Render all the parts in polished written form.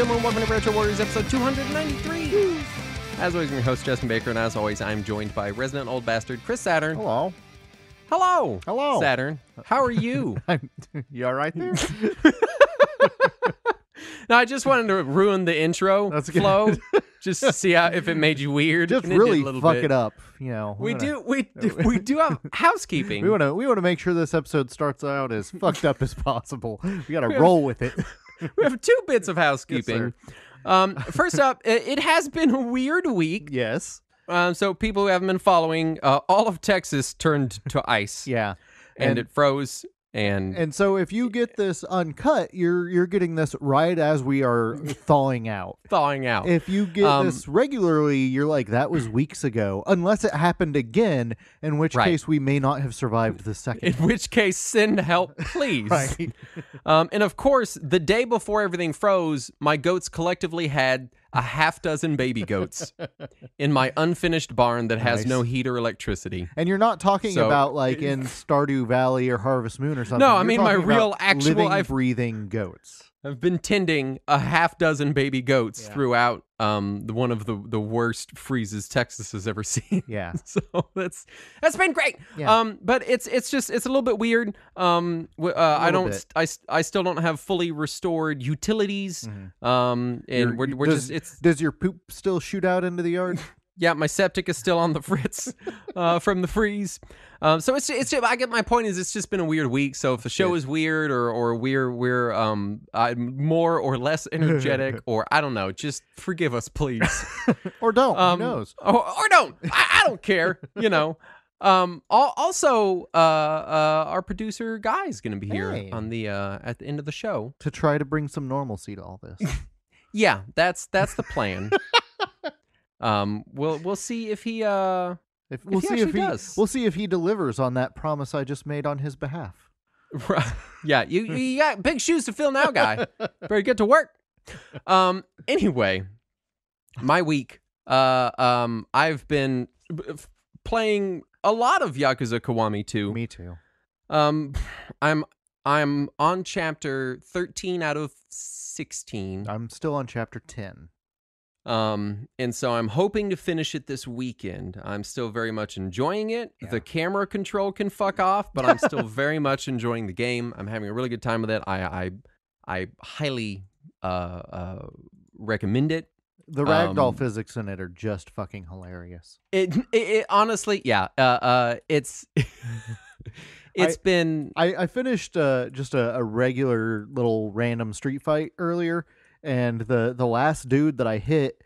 gentlemen, welcome to Retro Warriors episode 293. As always, I'm your host, Justin Baker, and as always, I'm joined by resident old bastard, Chris Saturn. Hello. Hello. Hello. Saturn. How are you? You all right there? No, I just wanted to ruin the intro flow, just to see if it made you weird. Just really fuck it up, you know. We do have housekeeping. We want to make sure this episode starts out as fucked up as possible. We got to roll with it. We have two bits of housekeeping. Yes, first up, it has been a weird week. Yes. So people who haven't been following, all of Texas turned to ice. Yeah. And it froze. And so if you get this uncut, you're getting this right as we are thawing out. If you get this regularly, you're like, that was weeks ago. Unless it happened again, in which case we may not have survived the second. In which case, send help, please. Right. And of course, the day before everything froze, my goats collectively had a half dozen baby goats in my unfinished barn that has no heat or electricity. And you're not talking about like in Stardew Valley or Harvest Moon or something. No, I mean my real actual breathing goats. I've been tending a half dozen baby goats throughout one of the worst freezes Texas has ever seen. Yeah. So that's been great. Yeah. But it's a little bit weird. I still don't have fully restored utilities. Mm-hmm. And does your poop still shoot out into the yard? Yeah, my septic is still on the fritz from the freeze. So it's I get my point is it's just been a weird week. So if the show is weird or we're more or less energetic or I don't know, just forgive us, please. Or don't. Who knows? Or don't. I don't care. You know. Also, our producer Guy is going to be here on the at the end of the show to try to bring some normalcy to all this. Yeah, that's the plan. We'll see if he does. We'll see if he delivers on that promise I just made on his behalf. Right. Yeah, you got big shoes to fill now, Guy. Better get to work. Anyway, my week. I've been playing a lot of Yakuza Kiwami 2. Me too. I'm on chapter 13 out of 16. I'm still on chapter 10. And so I'm hoping to finish it this weekend. I'm still very much enjoying it. Yeah. The camera control can fuck off, but I'm still very much enjoying the game. I'm having a really good time with it. I highly recommend it. The ragdoll physics in it are just fucking hilarious. It honestly, yeah. It's I finished just a regular little random street fight earlier. And the last dude that I hit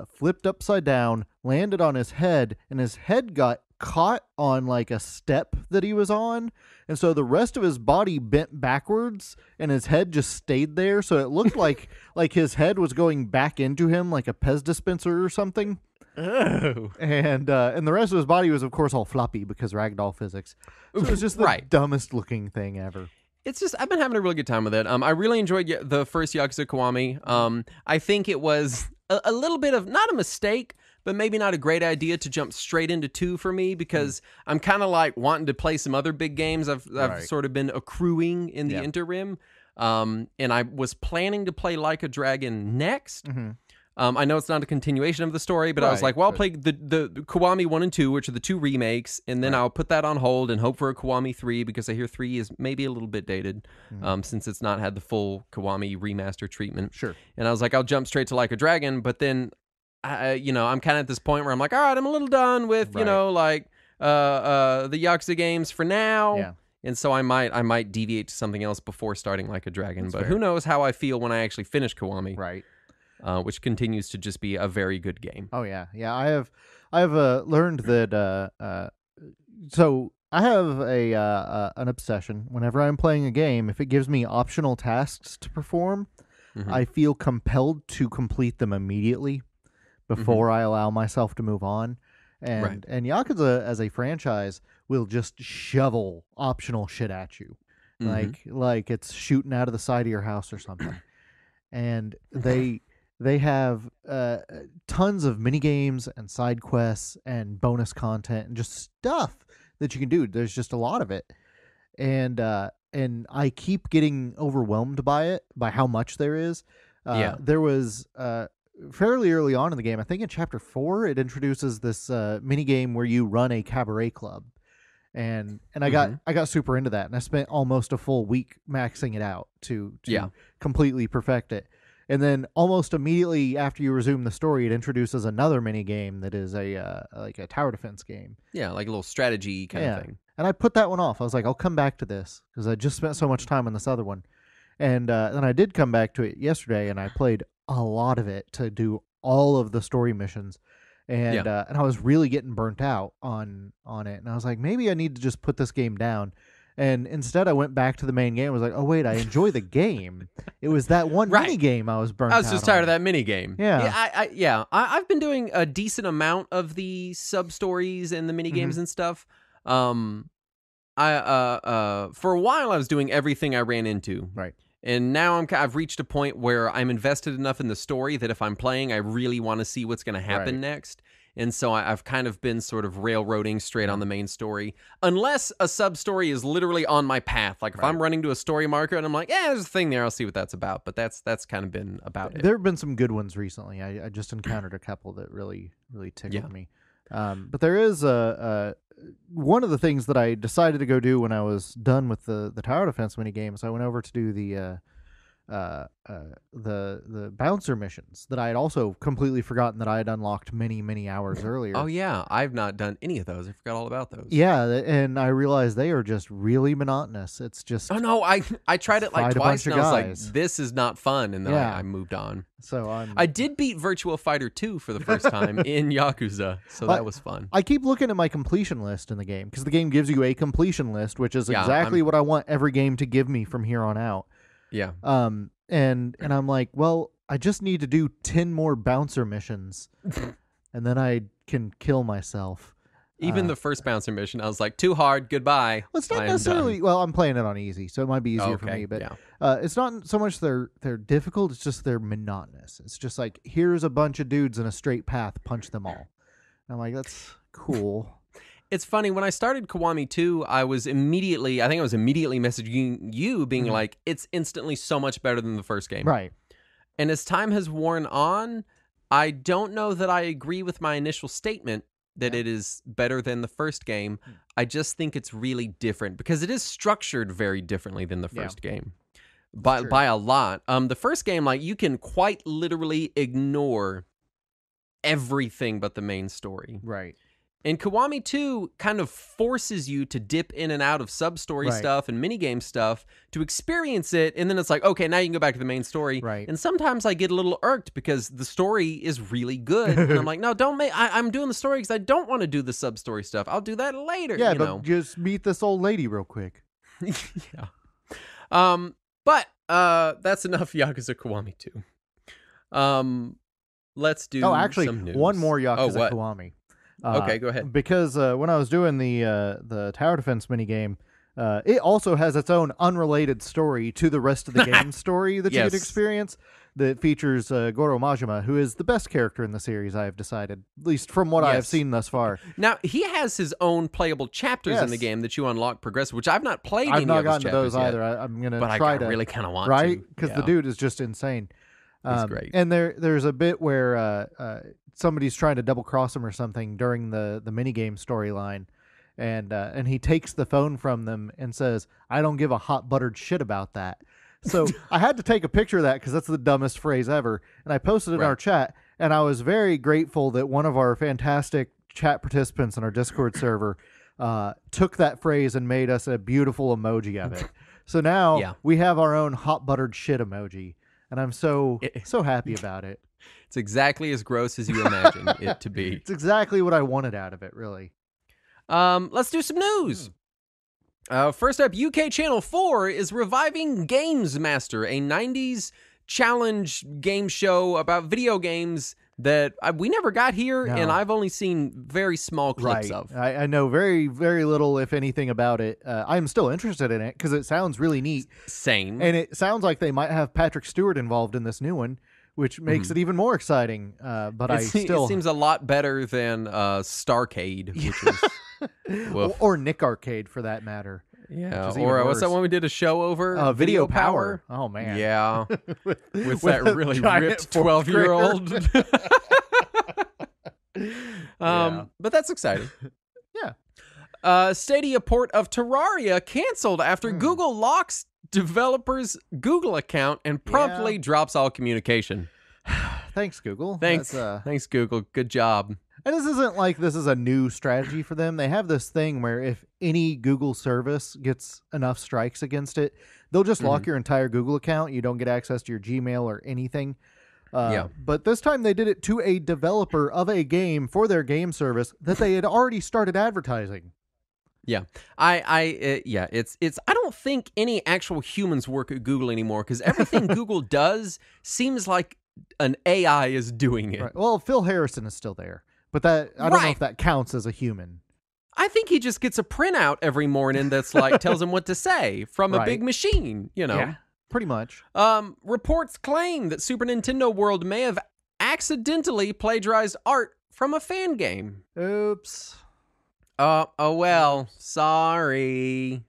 flipped upside down, landed on his head, and his head got caught on like a step that he was on. And so the rest of his body bent backwards and his head just stayed there. So it looked like his head was going back into him like a Pez dispenser or something. Oh. And the rest of his body was, of course, all floppy because ragdoll physics. So it was just the dumbest looking thing ever. It's just, I've been having a really good time with it. I really enjoyed the first Yakuza Kiwami. I think it was a little bit of, not a mistake, but maybe not a great idea to jump straight into 2 for me because I'm kind of like wanting to play some other big games I've sort of been accruing in the interim. And I was planning to play Like a Dragon next. Mm-hmm. I know it's not a continuation of the story, but I was like, well, I'll play the Kiwami 1 and 2, which are the 2 remakes, and then I'll put that on hold and hope for a Kiwami 3, because I hear 3 is maybe a little bit dated, since it's not had the full Kiwami remaster treatment. Sure. And I was like, I'll jump straight to Like a Dragon, but then, I'm kind of at this point where I'm like, all right, I'm a little done with, the Yakuza games for now. Yeah. And so I might deviate to something else before starting Like a Dragon, That's but fair. Who knows how I feel when I actually finish Kiwami. Right. Which continues to just be a very good game. Oh yeah, yeah. I have learned that. So I have an obsession. Whenever I'm playing a game, if it gives me optional tasks to perform, I feel compelled to complete them immediately before I allow myself to move on. And Yakuza as a franchise will just shovel optional shit at you, like it's shooting out of the side of your house or something. And they have tons of mini games and side quests and bonus content and just stuff that you can do. There's just a lot of it, and I keep getting overwhelmed by it, by how much there is. There was fairly early on in the game, I think in Chapter 4, it introduces this mini game where you run a cabaret club. And I got super into that, and I spent almost a full week maxing it out to completely perfect it. And then almost immediately after you resume the story, it introduces another mini game that is like a tower defense game. Yeah, like a little strategy kind of thing. And I put that one off. I was like, I'll come back to this because I just spent so much time on this other one. And then I did come back to it yesterday, and I played a lot of it to do all of the story missions. And I was really getting burnt out on it. And I was like, maybe I need to just put this game down. And instead, I went back to the main game. I was like, oh, wait, I enjoy the game. It was that one mini game I was burnt out on. I was just tired of that mini game. Yeah. I've been doing a decent amount of the sub-stories and the mini games and stuff. For a while, I was doing everything I ran into. Right. And now I've reached a point where I'm invested enough in the story that if I'm playing, I really want to see what's going to happen next. And so I've kind of been sort of railroading straight on the main story. Unless a sub-story is literally on my path. Like if I'm running to a story marker and I'm like, there's a thing there, I'll see what that's about. But that's kind of been about it. There have been some good ones recently. I just encountered a couple that really tickled me. But there is one of the things that I decided to go do when I was done with the tower defense mini games. I went over to do the bouncer missions that I had also completely forgotten that I had unlocked many hours earlier. Oh yeah, I've not done any of those. I forgot all about those. Yeah, and I realized they are just really monotonous. It's just I tried it like twice and I was like, this is not fun, and then I moved on. So I did beat Virtua Fighter 2 for the first time in Yakuza, so that was fun. I keep looking at my completion list in the game because the game gives you a completion list, which is exactly what I want every game to give me from here on out. Yeah. And I'm like, well, I just need to do 10 more bouncer missions, and then I can kill myself. Even the first bouncer mission, I was like, too hard, goodbye. Well, it's not necessarily... Well, I'm playing it on easy, so it might be easier for me, but it's not so much they're difficult, it's just they're monotonous. It's just like, here's a bunch of dudes in a straight path, punch them all. And I'm like, that's cool. It's funny, when I started Kiwami 2, I was immediately messaging you, being like, it's instantly so much better than the first game. Right. And as time has worn on, I don't know that I agree with my initial statement that it is better than the first game. I just think it's really different because it is structured very differently than the first game. By a lot. The first game, like, you can quite literally ignore everything but the main story. Right. And Kiwami 2 kind of forces you to dip in and out of sub-story stuff and minigame stuff to experience it, and then it's like, okay, now you can go back to the main story. Right. And sometimes I get a little irked because the story is really good, and I'm like, no, don't make... I'm doing the story because I don't want to do the sub-story stuff. I'll do that later, Yeah, but just meet this old lady real quick. Yeah. But that's enough Yakuza Kiwami 2. Let's do some news. One more Yakuza Kiwami. Okay, go ahead. Because when I was doing the tower defense minigame, it also has its own unrelated story to the rest of the game story that you could experience that features Goro Majima, who is the best character in the series, I have decided, at least from what I have seen thus far. Now, he has his own playable chapters in the game that you unlock progressively, which I've not played any of his chapters I've not gotten to those yet, either. I'm going to try to. But I really kind of want to. Right? Because the dude is just insane. He's great. And there's a bit where somebody's trying to double cross him or something during the minigame storyline, and he takes the phone from them and says, "I don't give a hot buttered shit about that." So I had to take a picture of that because that's the dumbest phrase ever, and I posted it in our chat. And I was very grateful that one of our fantastic chat participants in our Discord server took that phrase and made us a beautiful emoji of it. So now we have our own hot buttered shit emoji. And I'm so happy about it. It's exactly as gross as you imagine it to be. It's exactly what I wanted out of it, really. Let's do some news. First up, UK Channel 4 is reviving Games Master, a 90s challenge game show about video games that we never got here, and I've only seen very small clips of. I know very, very little, if anything, about it. I'm still interested in it because it sounds really neat. Same. And it sounds like they might have Patrick Stewart involved in this new one, which makes it even more exciting. But it seems a lot better than Starcade, which is... or Nick Arcade, for that matter. Yeah, is even or what's that worse. one we did a show over? Video Power. Oh man. Yeah, with that a really giant ripped fourth 12-year-old. Yeah. But that's exciting. Yeah. Stadia port of Terraria canceled after Google locks developers' Google account and promptly drops all communication. Thanks, Google. Thanks, thanks, Google. Good job. And this isn't like this is a new strategy for them. They have this thing where if any Google service gets enough strikes against it, they'll just lock your entire Google account. You don't get access to your Gmail or anything. But this time they did it to a developer of a game for their game service that they had already started advertising. Yeah, I don't think any actual humans work at Google anymore because everything Google does seems like an AI is doing it. Right. Well, Phil Harrison is still there, but that I don't know if that counts as a human. I think he just gets a printout every morning that's like tells him what to say from a big machine, you know. Yeah, pretty much. Reports claim that Super Nintendo World may have accidentally plagiarized art from a fan game. Oops. Oh well, sorry.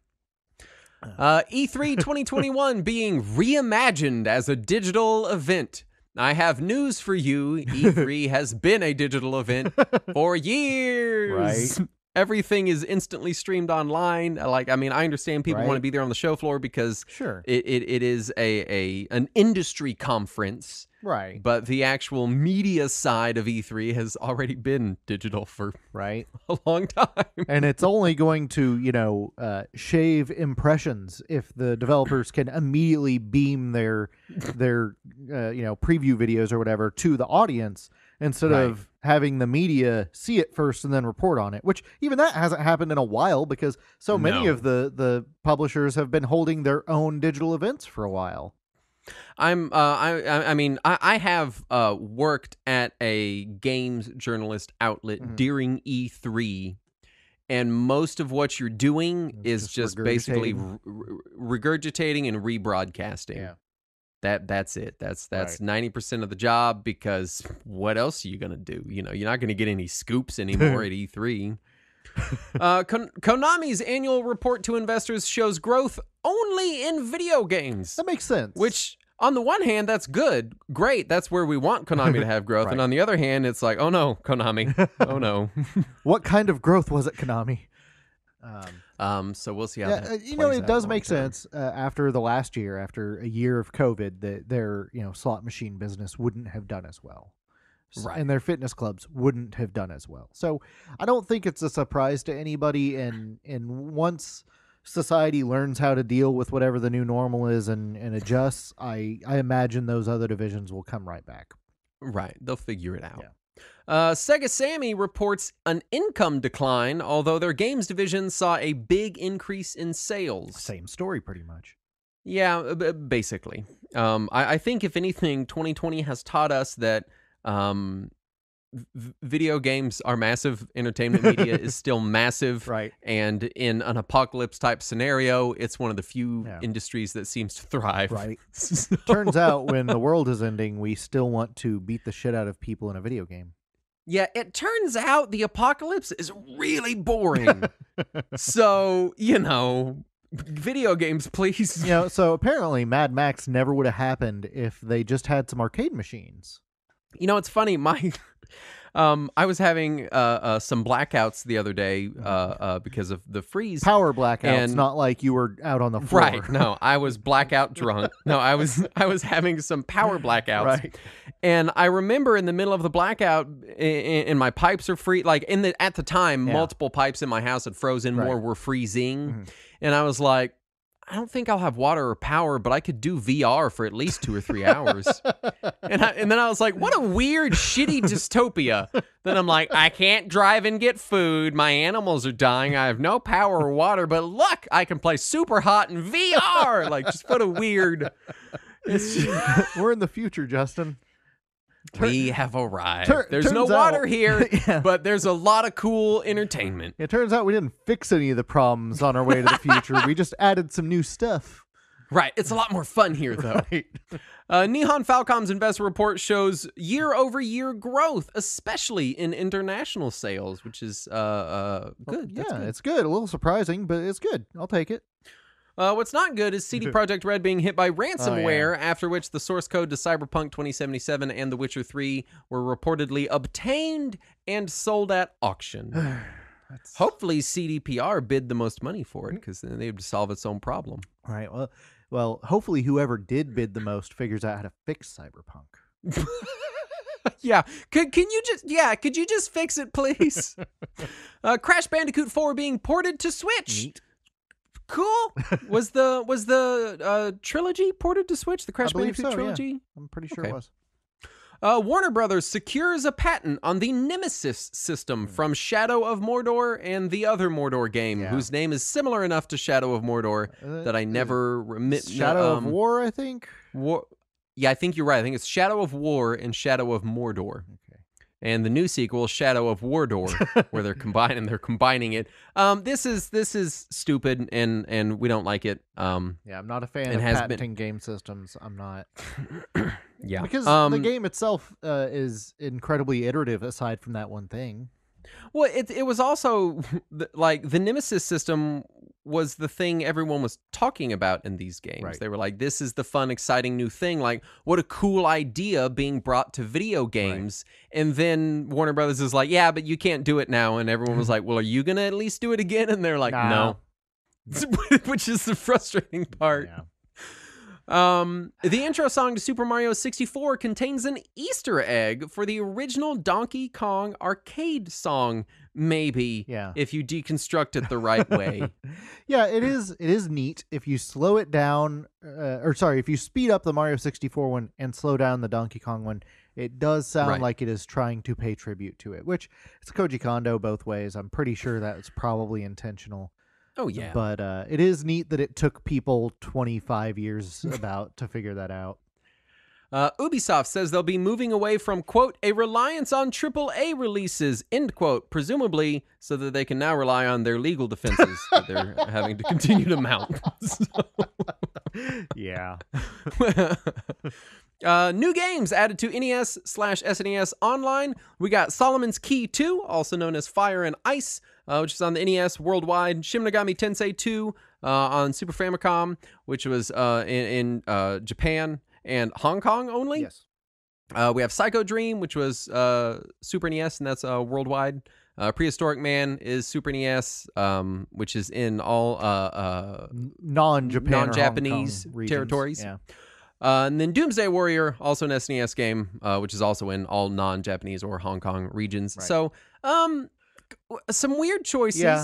E3 2021 being reimagined as a digital event. I have news for you. E3 has been a digital event for years. Right. Everything is instantly streamed online. I understand people want to be there on the show floor because it is an industry conference. Right. But the actual media side of E3 has already been digital for a long time. And it's only going to, shave impressions if the developers can immediately beam their preview videos or whatever to the audience instead of having the media see it first and then report on it, which even that hasn't happened in a while because so many of the publishers have been holding their own digital events for a while. I have worked at a games journalist outlet during E3, and most of what you're doing is just basically regurgitating and rebroadcasting. Yeah. That's it. That's 90% of the job because what else are you gonna do? You know, you're not gonna get any scoops anymore at E3. Konami's annual report to investors shows growth only in video games. That makes sense. Which, on the one hand, that's good. Great. That's where we want Konami to have growth. And on the other hand, it's like, oh no, Konami. Oh no. What kind of growth was it, Konami? So we'll see how that plays it does out make long-term. sense after the last year, after a year of COVID, that their slot machine business wouldn't have done as well. And their fitness clubs wouldn't have done as well. So I don't think it's a surprise to anybody. And once society learns how to deal with whatever the new normal is and adjusts, I imagine those other divisions will come right back. Right. They'll figure it out. Yeah. Sega Sammy reports an income decline, although their games division saw a big increase in sales. Same story, pretty much. Yeah, basically. I think, if anything, 2020 has taught us that video games are massive. Entertainment media is still massive. Right. And in an apocalypse type scenario, it's one of the few industries that seems to thrive. Right. Turns out when the world is ending, we still want to beat the shit out of people in a video game. Yeah, it turns out the apocalypse is really boring. So, video games, please. So apparently Mad Max never would have happened if they just had some arcade machines. It's funny. I was having some blackouts the other day because of the freeze. Power blackouts, not like you were out on the floor. Right. No, I was blackout drunk. No, I was having some power blackouts. Right. And I remember in the middle of the blackout, and my pipes are free. Like at the time, multiple pipes in my house had frozen. More were freezing, and I was like, I don't think I'll have water or power, but I could do VR for at least 2 or 3 hours. And then I was like, what a weird, shitty dystopia. Then I'm like, I can't drive and get food. My animals are dying. I have no power or water, but look, I can play Super Hot in VR. Like, just what a weird. We're in the future, Justin. We have arrived. There's no water here, but there's a lot of cool entertainment. It turns out we didn't fix any of the problems on our way to the future. We just added some new stuff. Right. It's a lot more fun here, though. Right. Nihon Falcom's investor report shows year-over-year growth, especially in international sales, which is good. That's Yeah, good. it's good. A little surprising, but it's good. I'll take it. What's not good is CD Projekt Red being hit by ransomware, after which the source code to Cyberpunk 2077 and The Witcher 3 were reportedly obtained and sold at auction. Hopefully CDPR bid the most money for it, because then they would solve its own problem. Right. Well, hopefully whoever did bid the most figures out how to fix Cyberpunk. Yeah. Could you just fix it, please? Crash Bandicoot 4 being ported to Switch. Neat. Cool. Was the trilogy ported to Switch? The Crash Bandicoot trilogy? Yeah. I'm pretty sure it was. Warner Brothers secures a patent on the Nemesis system from Shadow of Mordor and the other Mordor game, whose name is similar enough to Shadow of Mordor that I never remit. Shadow of War, I think. Yeah, I think you're right. I think it's Shadow of War and Shadow of Mordor. Okay. And the new sequel, Shadow of Wardor, where they're combining it. This is stupid, and we don't like it. I'm not a fan of patenting game systems. I'm not. Yeah, because the game itself is incredibly iterative. Aside from that one thing. Well, it was also like the Nemesis system was the thing everyone was talking about in these games. Right. They were like, this is the fun, exciting new thing. Like, what a cool idea being brought to video games. Right. And then Warner Brothers is like, yeah, but you can't do it now. And everyone was like, well, are you going to at least do it again? And they're like, no. Which is the frustrating part. Yeah. The intro song to Super Mario 64 contains an Easter egg for the original Donkey Kong arcade song, maybe, if you deconstruct it the right way. Yeah, it is neat if you slow it down, if you speed up the Mario 64 one and slow down the Donkey Kong one, it does sound like it is trying to pay tribute to it, which it's Koji Kondo both ways. I'm pretty sure that's probably intentional. Oh, yeah. But it is neat that it took people 25 years to figure that out. Ubisoft says they'll be moving away from, quote, a reliance on AAA releases, end quote, presumably so that they can now rely on their legal defenses that they're having to continue to mount. Yeah. New games added to NES/SNES Online. We got Solomon's Key 2, also known as Fire and Ice, which is on the NES worldwide. Shin Megami Tensei 2 on Super Famicom, which was in Japan and Hong Kong only. Yes. We have Psycho Dream, which was Super NES, and that's worldwide. Prehistoric Man is Super NES, which is in all non-Japanese territories. Yeah. And then Doomsday Warrior, also an SNES game, which is also in all non-Japanese or Hong Kong regions. Right. So, some weird choices. Yeah,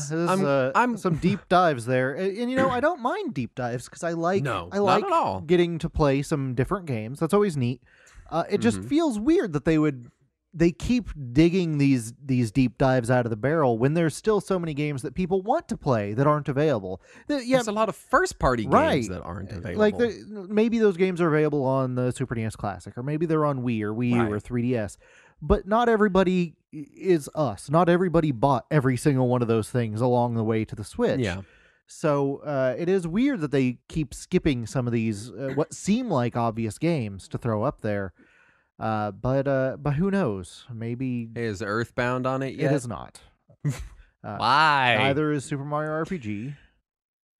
I'm some deep dives there, and I don't mind deep dives because I like not at all. Getting to play some different games. That's always neat. It just feels weird that they keep digging these deep dives out of the barrel when there's still so many games that people want to play that aren't available. There's a lot of first-party games that aren't available. Like maybe those games are available on the Super NES Classic, or maybe they're on Wii or Wii U or 3DS. But not everybody is us. Not everybody bought every single one of those things along the way to the Switch. Yeah. So it is weird that they keep skipping some of these what seem like obvious games to throw up there. But who knows? Maybe is Earthbound on it yet? It is not. Why? Neither is Super Mario RPG.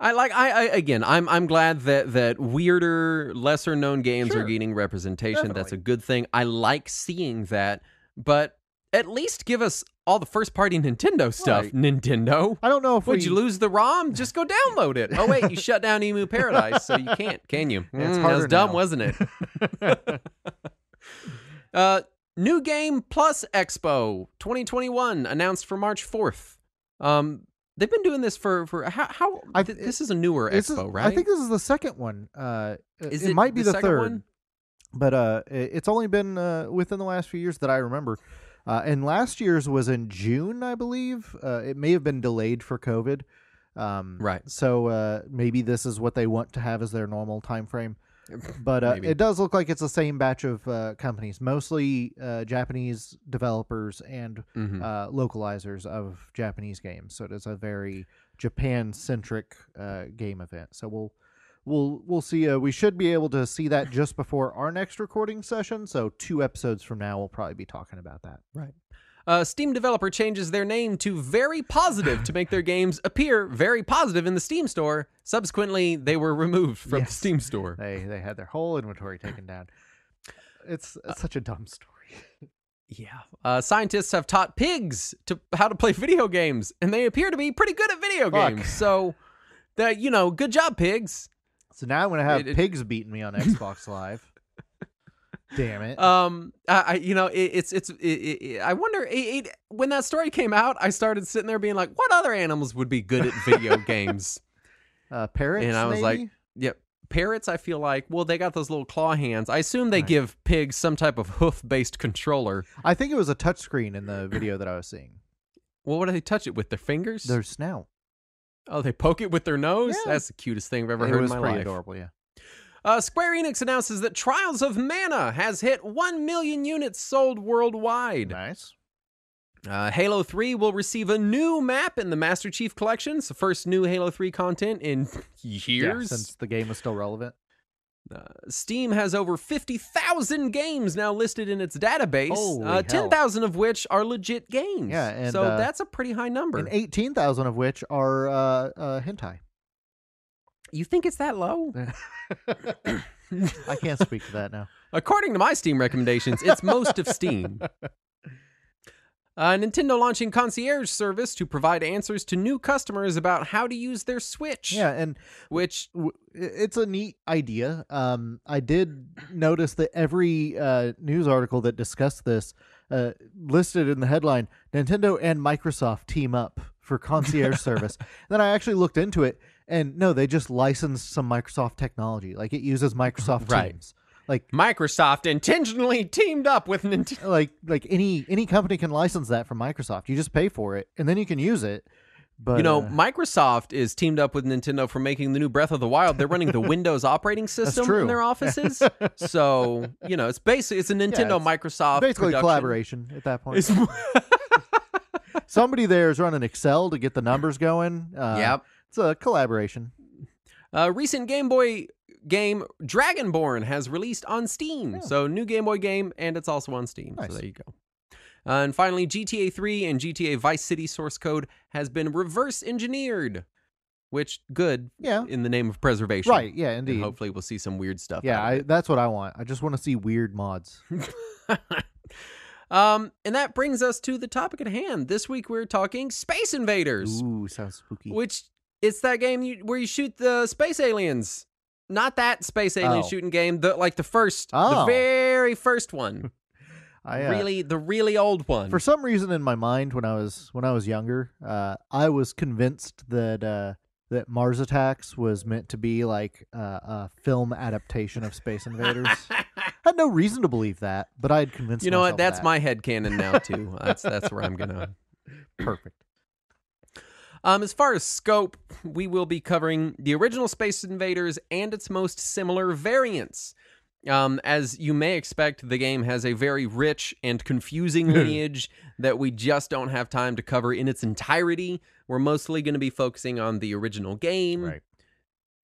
I'm glad that weirder, lesser known games are getting representation. Definitely. That's a good thing. I like seeing that, but at least give us all the first party Nintendo stuff. Right. Nintendo. I don't know if would you lose the ROM? Just go download it. Oh wait, you shut down Emu Paradise, so you can't, can you? It's that was dumb, wasn't it? New Game Plus Expo 2021 announced for March 4th. They've been doing this for how this is a newer expo, right? I think this is the second one. It might be the third one? But it's only been within the last few years that I remember. And last year's was in June, I believe. It may have been delayed for COVID. Right. So maybe this is what they want to have as their normal time frame. But it does look like it's the same batch of companies, mostly Japanese developers and localizers of Japanese games. So it is a very Japan-centric game event. So we'll see. We should be able to see that just before our next recording session. So 2 episodes from now, we'll probably be talking about that. Right. Steam developer changes their name to Very Positive to make their games appear very positive in the Steam store. Subsequently, they were removed from the Steam store. They had their whole inventory taken down. It's such a dumb story. Yeah. Scientists have taught pigs how to play video games, and they appear to be pretty good at video games. So, good job, pigs. So now I'm going to have pigs beating me on Xbox Live. Damn it. I wonder, when that story came out, I started sitting there being like, what other animals would be good at video games? Parrots, and I was maybe? like, yep. Parrots, I feel like, well, they got those little claw hands. I assume they give pigs some type of hoof-based controller. I think it was a touchscreen in the video that I was seeing. Well, what do they touch it with? Their fingers? Their snout. Oh, they poke it with their nose? Yeah. That's the cutest thing I've ever heard in my life. It was pretty adorable, yeah. Square Enix announces that Trials of Mana has hit 1 million units sold worldwide. Nice. Halo 3 will receive a new map in the Master Chief Collection. It's the first new Halo 3 content in years. Yeah, since the game was still relevant. Steam has over 50,000 games now listed in its database, 10,000 of which are legit games. Yeah, and, so that's a pretty high number. And 18,000 of which are hentai. You think it's that low? I can't speak to that now. According to my Steam recommendations, it's most of Steam. Nintendo launching concierge service to provide answers to new customers about how to use their Switch. Yeah, and it's a neat idea. I did notice that every news article that discussed this listed in the headline, Nintendo and Microsoft team up for concierge service. Then I actually looked into it, and no, they just licensed some Microsoft technology. Like, it uses Microsoft Teams. Like, Microsoft intentionally teamed up with Nintendo. Like any company can license that from Microsoft. You just pay for it, and then you can use it. But Microsoft is teamed up with Nintendo for making the new Breath of the Wild. They're running the Windows operating system in their offices. So, it's a Nintendo Microsoft basically production. Collaboration at that point. Somebody there is running Excel to get the numbers going. Yep. It's a collaboration. Recent Game Boy game Dragonborn has released on Steam. So new Game Boy game, and it's also on Steam. Nice. So there you go. And finally, GTA 3 and GTA Vice City source code has been reverse engineered, which good in the name of preservation. Right, yeah, indeed. And hopefully we'll see some weird stuff. Yeah, that's what I want. I just want to see weird mods. And that brings us to the topic at hand. This week we're talking Space Invaders. Ooh, sounds spooky. Which, it's that game where you shoot the space aliens. Not that space alien shooting game, the very first one. The really old one. For some reason in my mind when I was younger, I was convinced that Mars Attacks was meant to be like a film adaptation of Space Invaders. I had no reason to believe that, but I had convinced myself. You know what? That's my headcanon now too. That's where I'm gonna. Perfect. As far as scope, we will be covering the original Space Invaders and its most similar variants. As you may expect, the game has a very rich and confusing lineage that we just don't have time to cover in its entirety. We're mostly going to be focusing on the original game, right?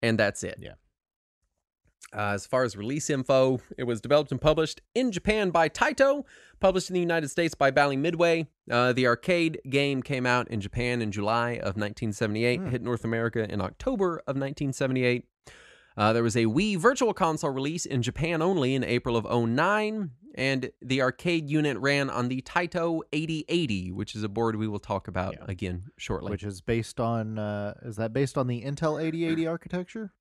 And that's it. Yeah. As far as release info, it was developed and published in Japan by Taito, published in the United States by Bally Midway. The arcade game came out in Japan in July of 1978, hit North America in October of 1978. There was a Wii Virtual Console release in Japan only in April of 2009, and the arcade unit ran on the Taito 8080, which is a board we will talk about again shortly. Which is based on, is that based on the Intel 8080 architecture?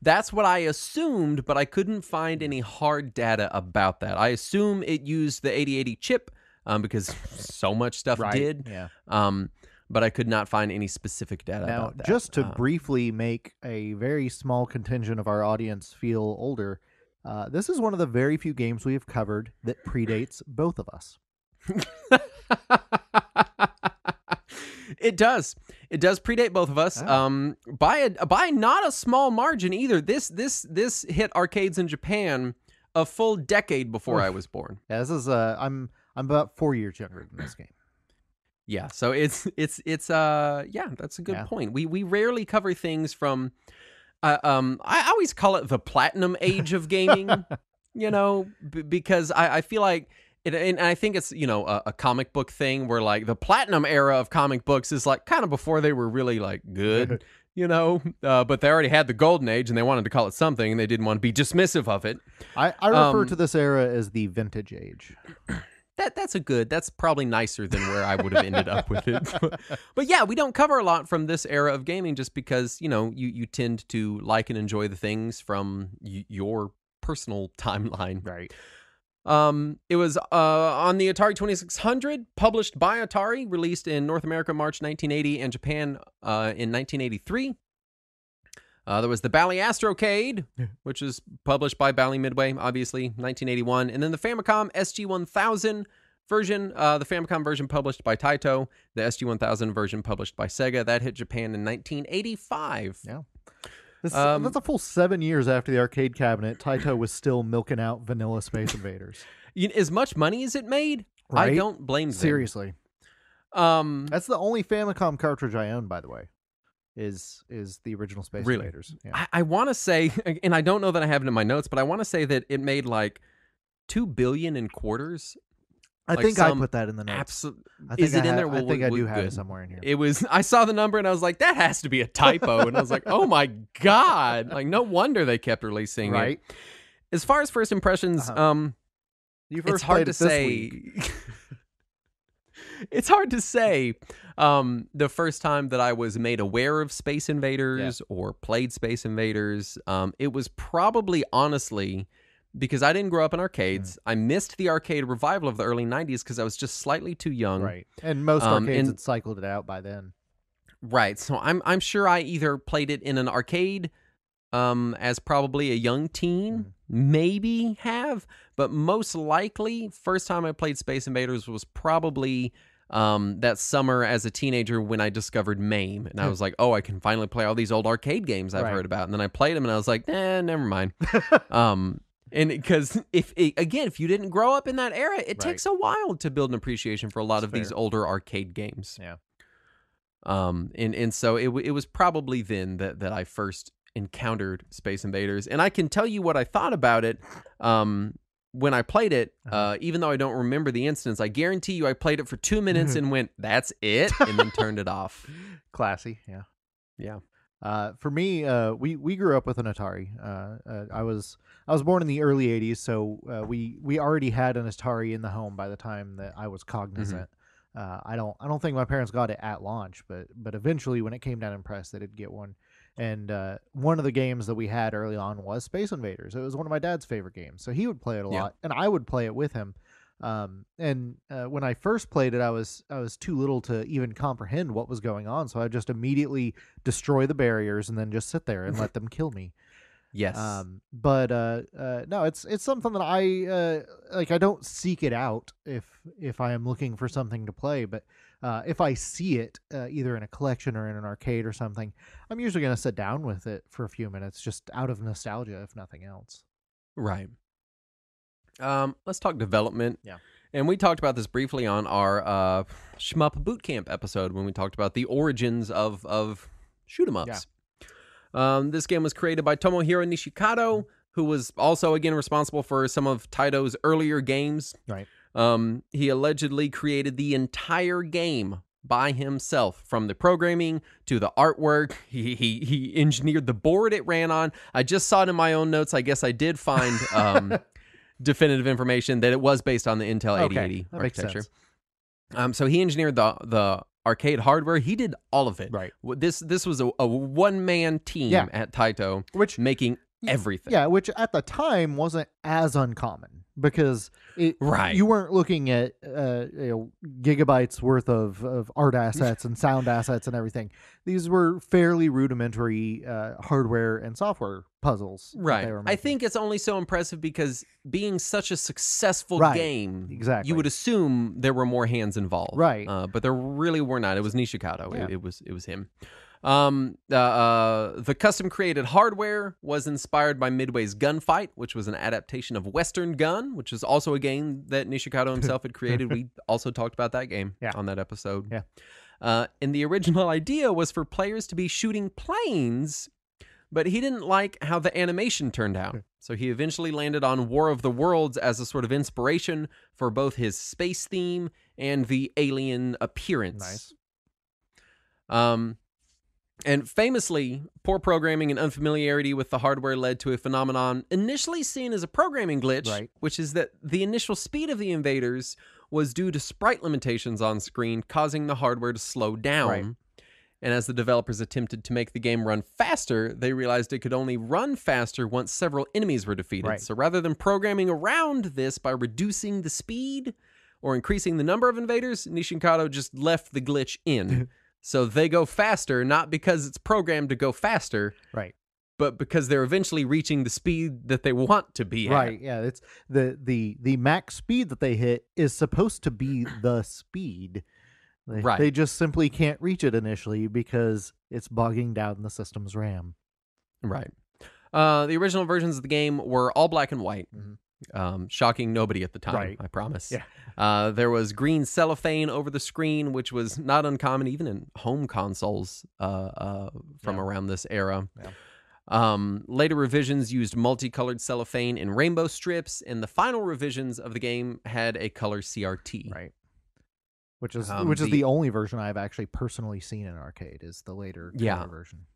That's what I assumed, but I couldn't find any hard data about that. I assume it used the 8080 chip because so much stuff did. Yeah. But I could not find any specific data about that. Just to briefly make a very small contingent of our audience feel older, this is one of the very few games we have covered that predates both of us. It does. It does predate both of us. By not a small margin either. This hit arcades in Japan a full decade before I was born. Yeah, this is I'm about 4 years younger than this game. Yeah, so it's that's a good point. We rarely cover things from I always call it the platinum age of gaming, because I feel like it, and I think it's, a comic book thing where like the platinum era of comic books is like kind of before they were really like good, but they already had the golden age and they wanted to call it something and they didn't want to be dismissive of it. I refer to this era as the vintage age. That's probably nicer than where I would have ended up with it. But yeah, we don't cover a lot from this era of gaming just because, you tend to like and enjoy the things from your personal timeline. Right. It was on the Atari 2600, published by Atari, released in North America March 1980 and Japan in 1983. There was the Bally Astrocade, which is published by Bally Midway, obviously, 1981. And then the Famicom SG-1000 version, the Famicom version published by Taito, the SG-1000 version published by Sega. That hit Japan in 1985. Yeah. That's a full 7 years after the arcade cabinet. Taito was still milking out vanilla Space Invaders. As much money as it made, right? I don't blame them. Seriously. That's the only Famicom cartridge I own, by the way. Is the original Space Invaders. Yeah. I want to say, and I don't know that I have it in my notes, but I want to say that it made like $2 billion in quarters. I think I put that in the notes. Is it in there? I think I do have it somewhere in here. It was. I saw the number and I was like, that has to be a typo. And I was like, oh my God! Like, no wonder they kept releasing it. As far as first impressions, it's hard to say. It's hard to say the first time that I was made aware of Space Invaders or played Space Invaders. It was probably, honestly, because I didn't grow up in arcades. I missed the arcade revival of the early 90s because I was just slightly too young. Right. And most arcades had cycled it out by then. Right. So I'm sure I either played it in an arcade as probably a young teen, maybe have, but most likely first time I played Space Invaders was probably that summer as a teenager when I discovered MAME, and I was like, oh, I can finally play all these old arcade games I've heard about, and then I played them and I was like, never mind. And because if you didn't grow up in that era, it takes a while to build an appreciation for a lot of these older arcade games. Yeah. And so it was probably then that I first encountered Space Invaders, and I can tell you what I thought about it when I played it, even though I don't remember the instance. I guarantee you I played it for 2 minutes and went, that's it, and then turned it off. Classy. Yeah. For me, we grew up with an Atari. I was born in the early 80s, so we already had an Atari in the home by the time that I was cognizant. I don't think my parents got it at launch, but eventually when it came down in press, they did get one. And one of the games that we had early on was Space Invaders. It was one of my dad's favorite games, so he would play it a lot, and I would play it with him. And when I first played it, I was too little to even comprehend what was going on, so I just immediately destroy the barriers and then just sit there and let them kill me. Yes. But no, it's something that I like. I don't seek it out if I am looking for something to play, but if I see it either in a collection or in an arcade or something, I'm usually going to sit down with it for a few minutes, just out of nostalgia, if nothing else. Right. Let's talk development. Yeah. And we talked about this briefly on our Shmup Boot Camp episode when we talked about the origins of shoot-em-ups. Yeah. This game was created by Tomohiro Nishikado, who was also, again, responsible for some of Taito's earlier games. Right. He allegedly created the entire game by himself, from the programming to the artwork. He engineered the board it ran on. I just saw it in my own notes. I guess I did find definitive information that it was based on the Intel 8080 architecture. So he engineered the arcade hardware. He did all of it. Right. This was a one-man team at Taito, making everything. Yeah, which at the time wasn't as uncommon because you weren't looking at gigabytes worth of art assets and sound assets and everything. These were fairly rudimentary hardware and software puzzles. Right. I think it's only so impressive because being such a successful game, exactly, you would assume there were more hands involved. Right. But there really were not. It was Nishikado. Yeah. It was him. The custom created hardware was inspired by Midway's Gunfight, which was an adaptation of Western Gun, which is also a game that Nishikado himself had created. We also talked about that game on that episode. Yeah. And the original idea was for players to be shooting planes but he didn't like how the animation turned out. So he eventually landed on War of the Worlds as a sort of inspiration for both his space theme and the alien appearance. Nice. And famously, poor programming and unfamiliarity with the hardware led to a phenomenon initially seen as a programming glitch, Right. which is that the initial speed of the invaders was due to sprite limitations on screen, causing the hardware to slow down. Right. And as the developers attempted to make the game run faster, they realized it could only run faster once several enemies were defeated. Right. So rather than programming around this by reducing the speed or increasing the number of invaders, Nishinkado just left the glitch in. So they go faster, not because it's programmed to go faster, Right. but because they're eventually reaching the speed that they want to be at. Right. Yeah. It's the max speed that they hit is supposed to be the speed. Right. They just simply can't reach it initially because it's bogging down the system's RAM. Right. The original versions of the game were all black and white. Shocking nobody at the time, Right. I promise. Yeah. There was green cellophane over the screen, which was not uncommon even in home consoles from around this era. Yeah. Later revisions used multicolored cellophane and rainbow strips, and the final revisions of the game had a color CRT. Right. Which is the only version I've actually personally seen in arcade is the later color version.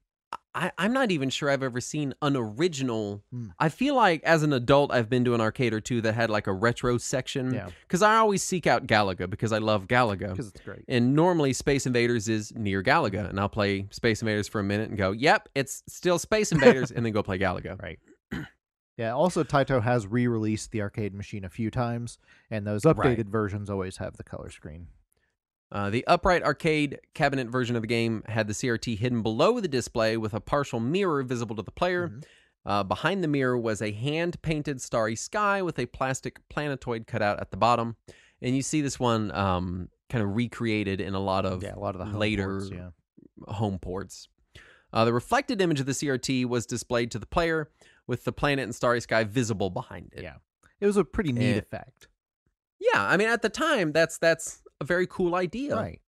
I'm not even sure I've ever seen an original. Mm. I feel like as an adult, I've been to an arcade or two that had like a retro section. Yeah. Because I always seek out Galaga because I love Galaga. Because it's great. And normally Space Invaders is near Galaga. And I'll play Space Invaders for a minute and go, yep, it's still Space Invaders, and then go play Galaga. Right. Yeah, also Taito has re-released the arcade machine a few times, and those updated versions always have the color screen. The upright arcade cabinet version of the game had the CRT hidden below the display with a partial mirror visible to the player. Behind the mirror was a hand-painted starry sky with a plastic planetoid cut out at the bottom. And you see this one kind of recreated in a lot of the home later ports, home ports. The reflected image of the CRT was displayed to the player with the planet and starry sky visible behind it. Yeah. It was a pretty neat effect. Yeah, I mean, at the time, that's a very cool idea. Right.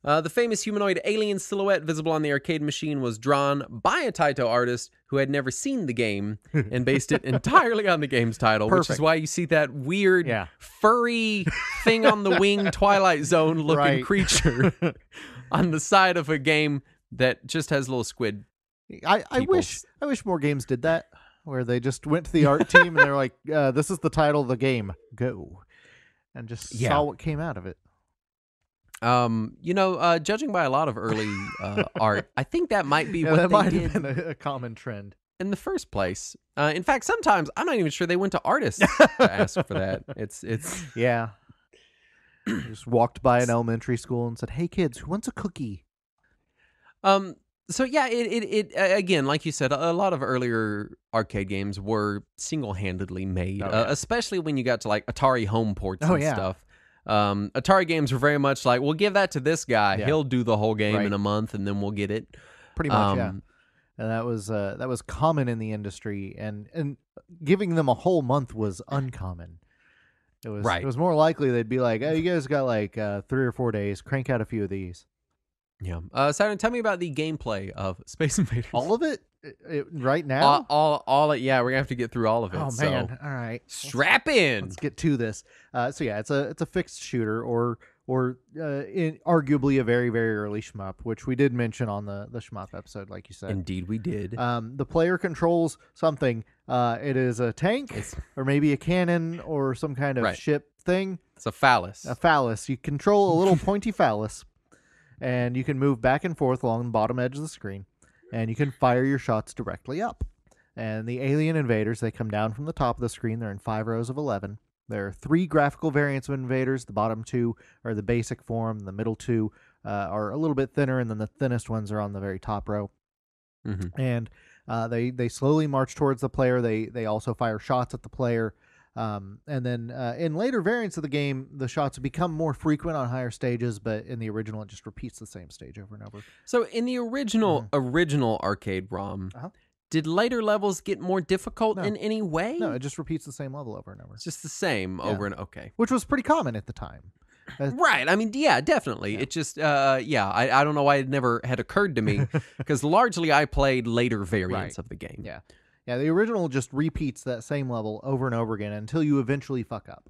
The famous humanoid alien silhouette visible on the arcade machine was drawn by a Taito artist who had never seen the game and based it entirely on the game's title, which is why you see that weird furry thing on the wing Twilight Zone looking creature on the side of a game that just has little squid. I wish more games did that, where they just went to the art team and they're like, this is the title of the game, go. And just saw what came out of it. Judging by a lot of early art, I think that might be what that they might did have been a common trend in the first place. In fact, sometimes I'm not even sure they went to artists to ask for that. It's yeah. Just walked by an elementary school and said, "Hey kids, who wants a cookie?" So yeah, it again, like you said, a lot of earlier arcade games were single-handedly made, especially when you got to like Atari home ports and stuff. Atari games were very much like, we'll give that to this guy. He'll do the whole game in a month, and then we'll get it. Pretty much, yeah. And that was common in the industry, and giving them a whole month was uncommon. It was more likely they'd be like, "Oh, you guys got like 3 or 4 days. Crank out a few of these." Yeah. Simon, tell me about the gameplay of Space Invaders. All of it? Right now? All yeah, we're gonna have to get through all of it. Oh man! All right, strap in. Let's get to this. So yeah, it's a fixed shooter, or arguably a very, very early shmup, which we did mention on the shmup episode, like you said. Indeed, we did. The player controls something. It is a tank, or maybe a cannon, or some kind of ship thing. It's a phallus. A phallus. You control a little pointy phallus, and you can move back and forth along the bottom edge of the screen. And you can fire your shots directly up. And the alien invaders, they come down from the top of the screen. They're in 5 rows of 11. There are 3 graphical variants of invaders. The bottom 2 are the basic form. The middle 2 are a little bit thinner, and then the thinnest ones are on the very top row. Mm-hmm. And they slowly march towards the player. They also fire shots at the player. And then in later variants of the game, the shots become more frequent on higher stages, but in the original, it just repeats the same stage over and over. So in the original arcade ROM, did later levels get more difficult in any way? No, it just repeats the same level over and over. It's just the same over and okay. Which was pretty common at the time. Right. I mean, yeah, definitely. Yeah. It just, I don't know why it never had occurred to me, because largely I played later variants of the game. Yeah. Yeah, the original just repeats that same level over and over again until you eventually fuck up.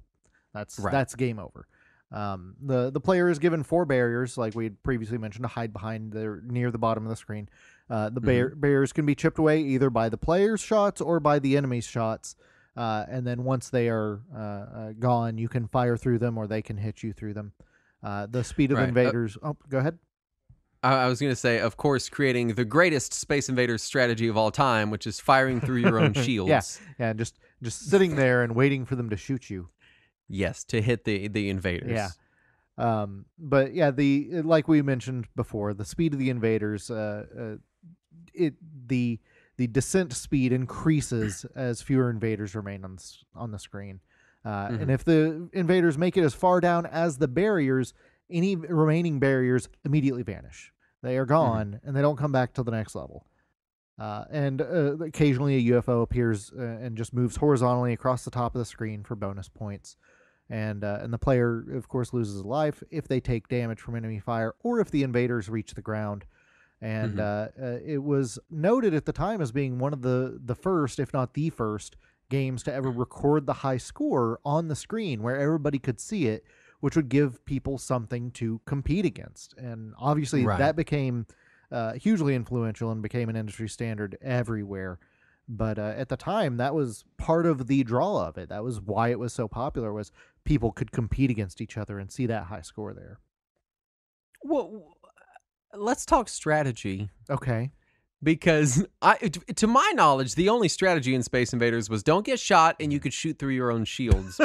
That's game over. The player is given 4 barriers, like we had previously mentioned, to hide behind. They're near the bottom of the screen. The barriers can be chipped away either by the player's shots or by the enemy's shots. And then once they are gone, you can fire through them or they can hit you through them. The speed of invaders... go ahead. I was going to say, of course, creating the greatest Space Invaders strategy of all time, which is firing through your own shields. Yeah, just sitting there and waiting for them to shoot you. Yes, to hit the invaders. Yeah. But yeah, like we mentioned before, the speed of the invaders, the descent speed increases as fewer invaders remain on the screen. And if the invaders make it as far down as the barriers, any remaining barriers immediately vanish. They are gone, and they don't come back till the next level. And occasionally a UFO appears and just moves horizontally across the top of the screen for bonus points. And the player, of course, loses a life if they take damage from enemy fire or if the invaders reach the ground. And it was noted at the time as being one of the first, if not the first, games to ever record the high score on the screen where everybody could see it, which would give people something to compete against. And obviously that became hugely influential and became an industry standard everywhere. But at the time, that was part of the draw of it. That was why it was so popular, was people could compete against each other and see that high score there. Well, let's talk strategy. Okay. Because to my knowledge, the only strategy in Space Invaders was don't get shot and you could shoot through your own shields.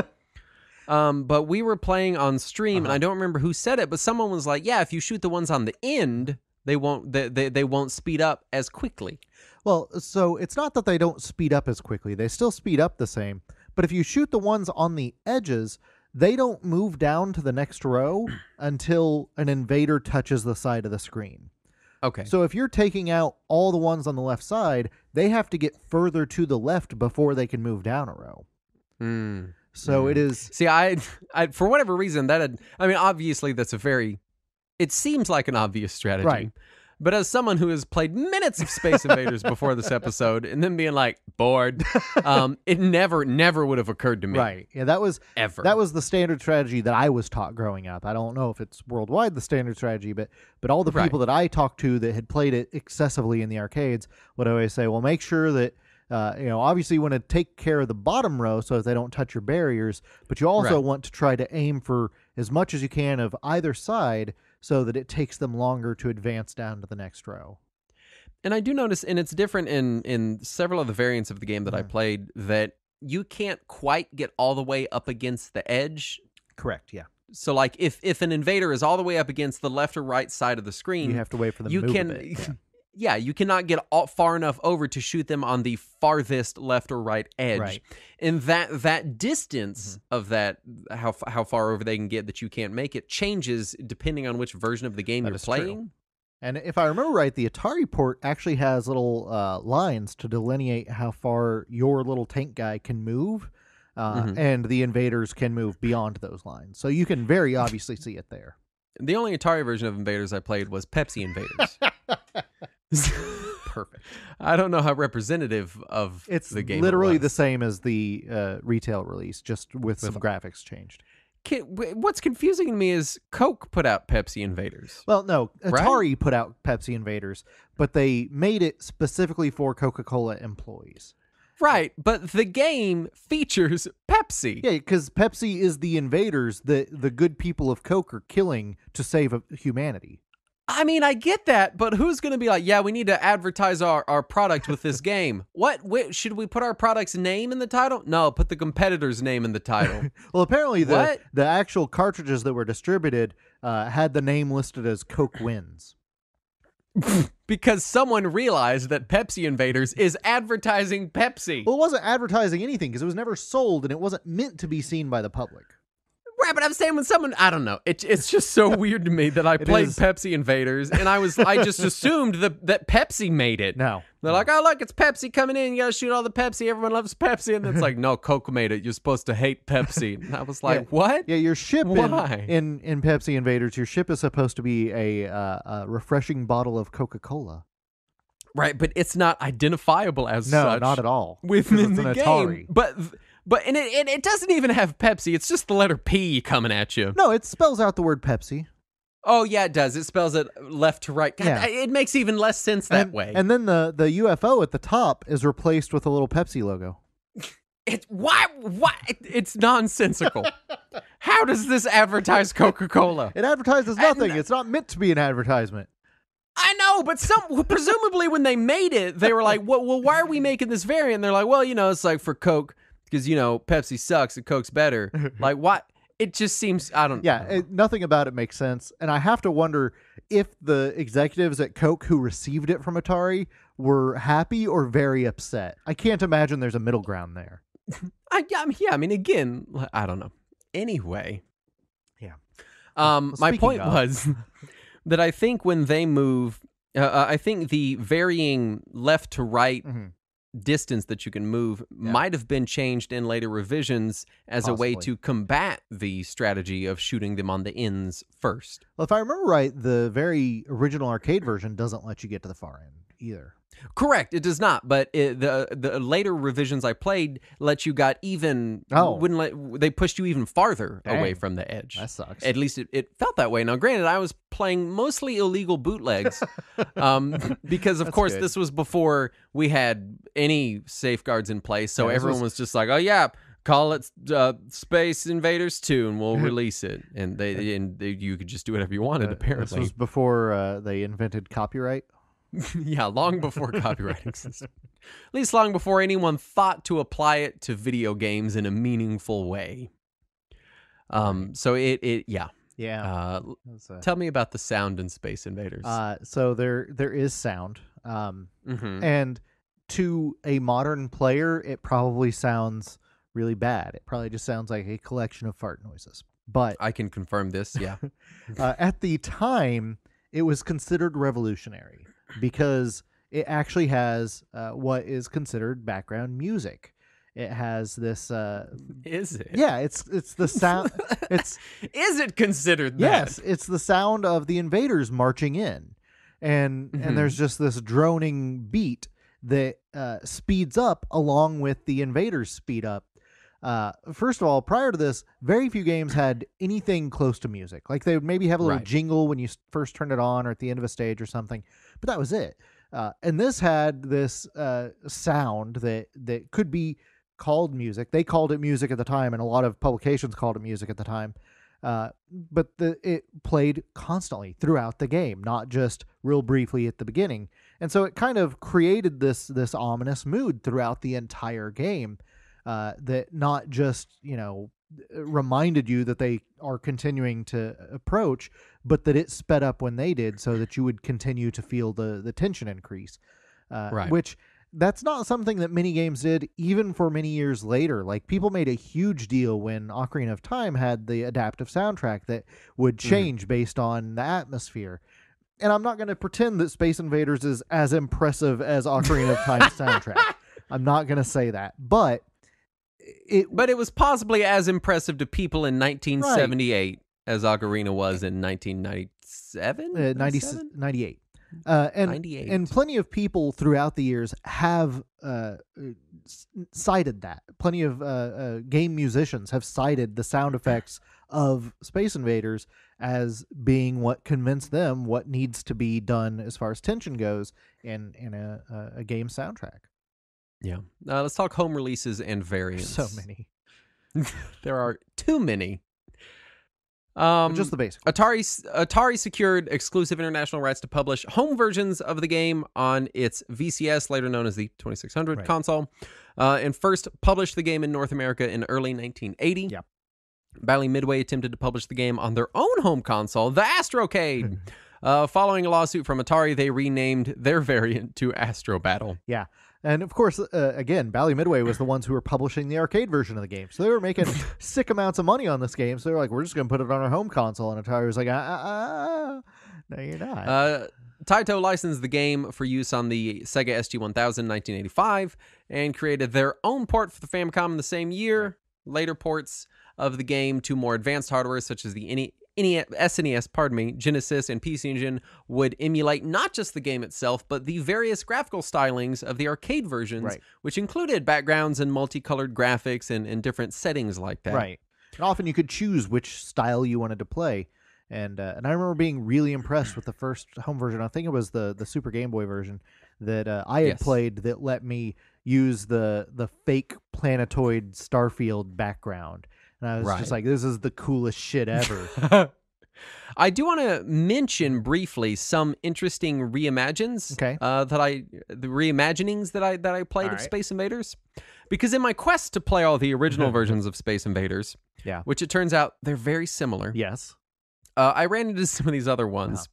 But we were playing on stream, and I don't remember who said it, but someone was like, yeah, if you shoot the ones on the end, they won't speed up as quickly. Well, so it's not that they don't speed up as quickly. They still speed up the same. But if you shoot the ones on the edges, they don't move down to the next row until an invader touches the side of the screen. Okay. So if you're taking out all the ones on the left side, they have to get further to the left before they can move down a row. So it is... See, I for whatever reason, obviously that's it seems like an obvious strategy. Right. But as someone who has played minutes of Space Invaders before this episode and then being like, bored, it never would have occurred to me. Right. Yeah, that was the standard strategy that I was taught growing up. I don't know if it's worldwide the standard strategy, but all the people that I talked to that had played it excessively in the arcades would always say, well, make sure that obviously you want to take care of the bottom row so that they don't touch your barriers, but you also want to try to aim for as much as you can of either side so that it takes them longer to advance down to the next row. And I do notice, and it's different in several of the variants of the game that I played, that you can't quite get all the way up against the edge. Correct, yeah. So, like, if an invader is all the way up against the left or right side of the screen, you have to wait for them to move a bit. Yeah, you cannot get far enough over to shoot them on the farthest left or right edge. Right. And that distance of that, how far over they can get that you can't make it, changes depending on which version of the game you're playing. True. And if I remember right, the Atari port actually has little lines to delineate how far your little tank guy can move, and the invaders can move beyond those lines. So you can very obviously see it there. The only Atari version of Invaders I played was Pepsi Invaders. Perfect. I don't know how representative of the game it's literally the same as the retail release, just with some graphics changed. What's confusing to me is Coke put out Pepsi Invaders. Well, no, Atari put out Pepsi Invaders, but they made it specifically for Coca-Cola employees. Right, but the game features Pepsi. Yeah, because Pepsi is the invaders that the good people of Coke are killing to save humanity. I mean, I get that, but who's going to be like, yeah, we need to advertise our product with this game? What? Wait, should we put our product's name in the title? No, put the competitor's name in the title. Well, apparently the actual cartridges that were distributed had the name listed as Coke Wins. Because someone realized that Pepsi Invaders is advertising Pepsi. Well, it wasn't advertising anything because it was never sold and it wasn't meant to be seen by the public. Right, but I'm saying when someone, I don't know, it's just so weird to me that I played Pepsi Invaders, and I just assumed that Pepsi made it. No. They're like, oh, look, it's Pepsi coming in. You got to shoot all the Pepsi. Everyone loves Pepsi. And it's like, no, Coke made it. You're supposed to hate Pepsi. And I was like, what? Yeah, your ship Why? in Pepsi Invaders, your ship is supposed to be a refreshing bottle of Coca-Cola. Right, but it's not identifiable as No, such. not at all. Within the Atari. game. But it doesn't even have Pepsi. It's just the letter P coming at you. No, it spells out the word Pepsi. Oh, yeah, it does. It spells it left to right. God, Yeah. it makes even less sense that way. And then the UFO at the top is replaced with a little Pepsi logo. Why? It's nonsensical. How does this advertise Coca-Cola? It advertises nothing. It's not meant to be an advertisement. I know, but presumably when they made it, they were like, well, why are we making this variant? And they're like, well, it's like for Coke, because, Pepsi sucks and Coke's better. Like, what? It just seems, I don't know. Nothing about it makes sense. And I have to wonder if the executives at Coke who received it from Atari were happy or very upset. I can't imagine there's a middle ground there. Again, I don't know. Anyway. Yeah. My point was that I think when they move, I think the varying left to right distance that you can move might have been changed in later revisions as a way to combat the strategy of shooting them on the ends first. Well, if I remember right, the very original arcade version doesn't let you get to the far end either. Correct, it does not. But the later revisions I played let you got even. They pushed you even farther away from the edge. That sucks. At least it felt that way. Now, granted, I was playing mostly illegal bootlegs, because of course this was before we had any safeguards in place. So everyone was just like, "Oh yeah, call it Space Invaders 2, and we'll release it." And you could just do whatever you wanted. Apparently, this was before they invented copyright. Yeah, long before copyright existed. At least long before anyone thought to apply it to video games in a meaningful way. So yeah. Tell me about the sound in Space Invaders. So there is sound. And to a modern player, it probably sounds really bad. It probably just sounds like a collection of fart noises. But I can confirm this, yeah. At the time, it was considered revolutionary, because it actually has what is considered background music. It has this. Is it? Yeah, it's the sound. It's is it considered that? Yes, it's the sound of the invaders marching in, and there's just this droning beat that speeds up along with the invaders speed up. First of all, prior to this, very few games had anything close to music. Like they would maybe have a little jingle when you first turned it on or at the end of a stage or something, but that was it. And this had this sound that could be called music. They called it music at the time, and a lot of publications called it music at the time. But it played constantly throughout the game, not just real briefly at the beginning. And so it kind of created this ominous mood throughout the entire game. That not just, reminded you that they are continuing to approach, but that it sped up when they did, so that you would continue to feel the tension increase. Which that's not something that many games did, even for many years later. Like, people made a huge deal when Ocarina of Time had the adaptive soundtrack that would change based on the atmosphere. And I'm not going to pretend that Space Invaders is as impressive as Ocarina of Time's soundtrack. I'm not going to say that, but it was possibly as impressive to people in 1978 as Ocarina was in 1997? 98. And 98. And plenty of people throughout the years have cited that. Plenty of game musicians have cited the sound effects of Space Invaders as being what convinced them what needs to be done as far as tension goes in a game soundtrack. Yeah. Let's talk home releases and variants. So many. There are too many. Just the basic. Atari secured exclusive international rights to publish home versions of the game on its VCS, later known as the 2600 console, and first published the game in North America in early 1980. Yep. Bally Midway attempted to publish the game on their own home console, the Astrocade. Following a lawsuit from Atari, they renamed their variant to Astro Battle. Yeah. And of course, again, Bally Midway was the ones who were publishing the arcade version of the game, so they were making sick amounts of money on this game. So they're like, "We're just going to put it on our home console." And Atari was like, no, you're not." Taito licensed the game for use on the Sega SG-1000 in 1985 and created their own port for the Famicom in the same year. Later ports of the game to more advanced hardware, such as the SNES, Genesis, and PC Engine, would emulate not just the game itself, but the various graphical stylings of the arcade versions, which included backgrounds and multicolored graphics and different settings like that. Right. And often you could choose which style you wanted to play. And I remember being really impressed with the first home version. I think it was the Super Game Boy version that I had played that let me use the fake planetoid Starfield background. And I was just like, this is the coolest shit ever. I do want to mention briefly some interesting reimaginings that I played of Space Invaders. Because in my quest to play all the original versions of Space Invaders, which it turns out they're very similar. Yes. I ran into some of these other ones.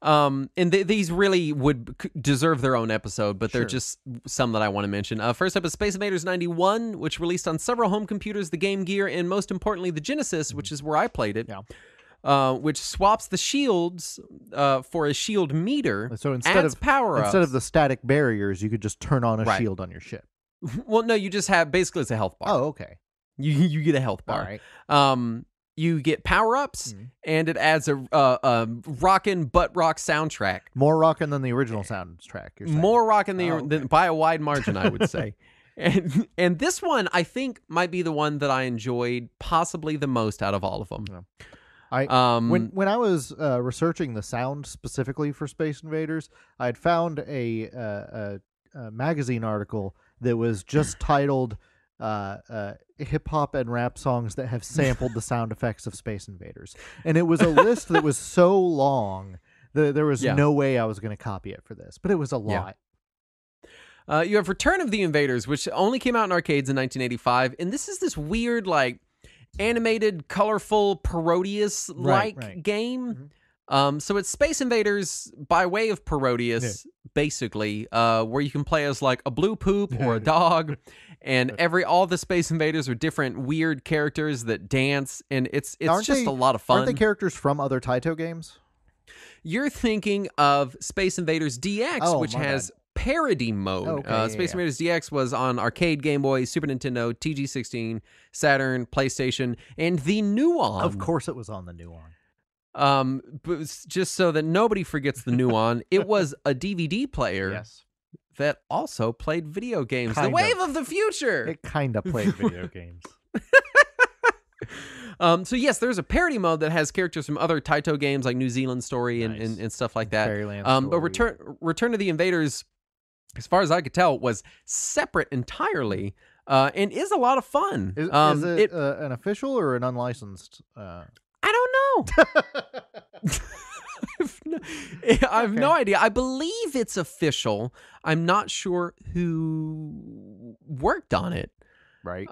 And these really would deserve their own episode, but they're just some that I want to mention. First up is Space Invaders 91, which released on several home computers, the Game Gear, and most importantly, the Genesis, which is where I played it, which swaps the shields for a shield meter. So instead of power-ups. Instead of the static barriers, you could just turn on a shield on your ship. Well, no, you just have, basically it's a health bar. Oh, okay. You get a health bar. All right. You get power-ups, and it adds a rockin' butt rock soundtrack. More rockin' than the original soundtrack. More rockin' than by a wide margin, I would say. And this one, I think, might be the one that I enjoyed possibly the most out of all of them. When I was researching the sound specifically for Space Invaders, I had found a magazine article that was just titled hip hop and rap songs that have sampled the sound effects of Space Invaders, and it was a list that was so long that there was no way I was going to copy it for this, but it was a lot. You have Return of the Invaders, which only came out in arcades in 1985, and this is this weird, like, animated, colorful, Parodius-like game. So it's Space Invaders by way of Parodius, basically, where you can play as like a blue poop or a dog, and all the Space Invaders are different weird characters that dance, and it's just a lot of fun. Aren't they characters from other Taito games? You're thinking of Space Invaders DX, which has parody mode. Space Invaders DX was on arcade, Game Boy, Super Nintendo, TG16, Saturn, PlayStation, and the Nuon. Of course it was on the Nuon. But just so that nobody forgets the Nuon, it was a DVD player that also played video games. The wave of the future! It kind of played video games. So yes, there's a parody mode that has characters from other Taito games like New Zealand Story and stuff like that. Fairyland But Story. Return of the Invaders, as far as I could tell, was separate entirely, and is a lot of fun. Is it an official or an unlicensed? I don't know. I have no idea. I believe it's official. I'm not sure who worked on it. Right.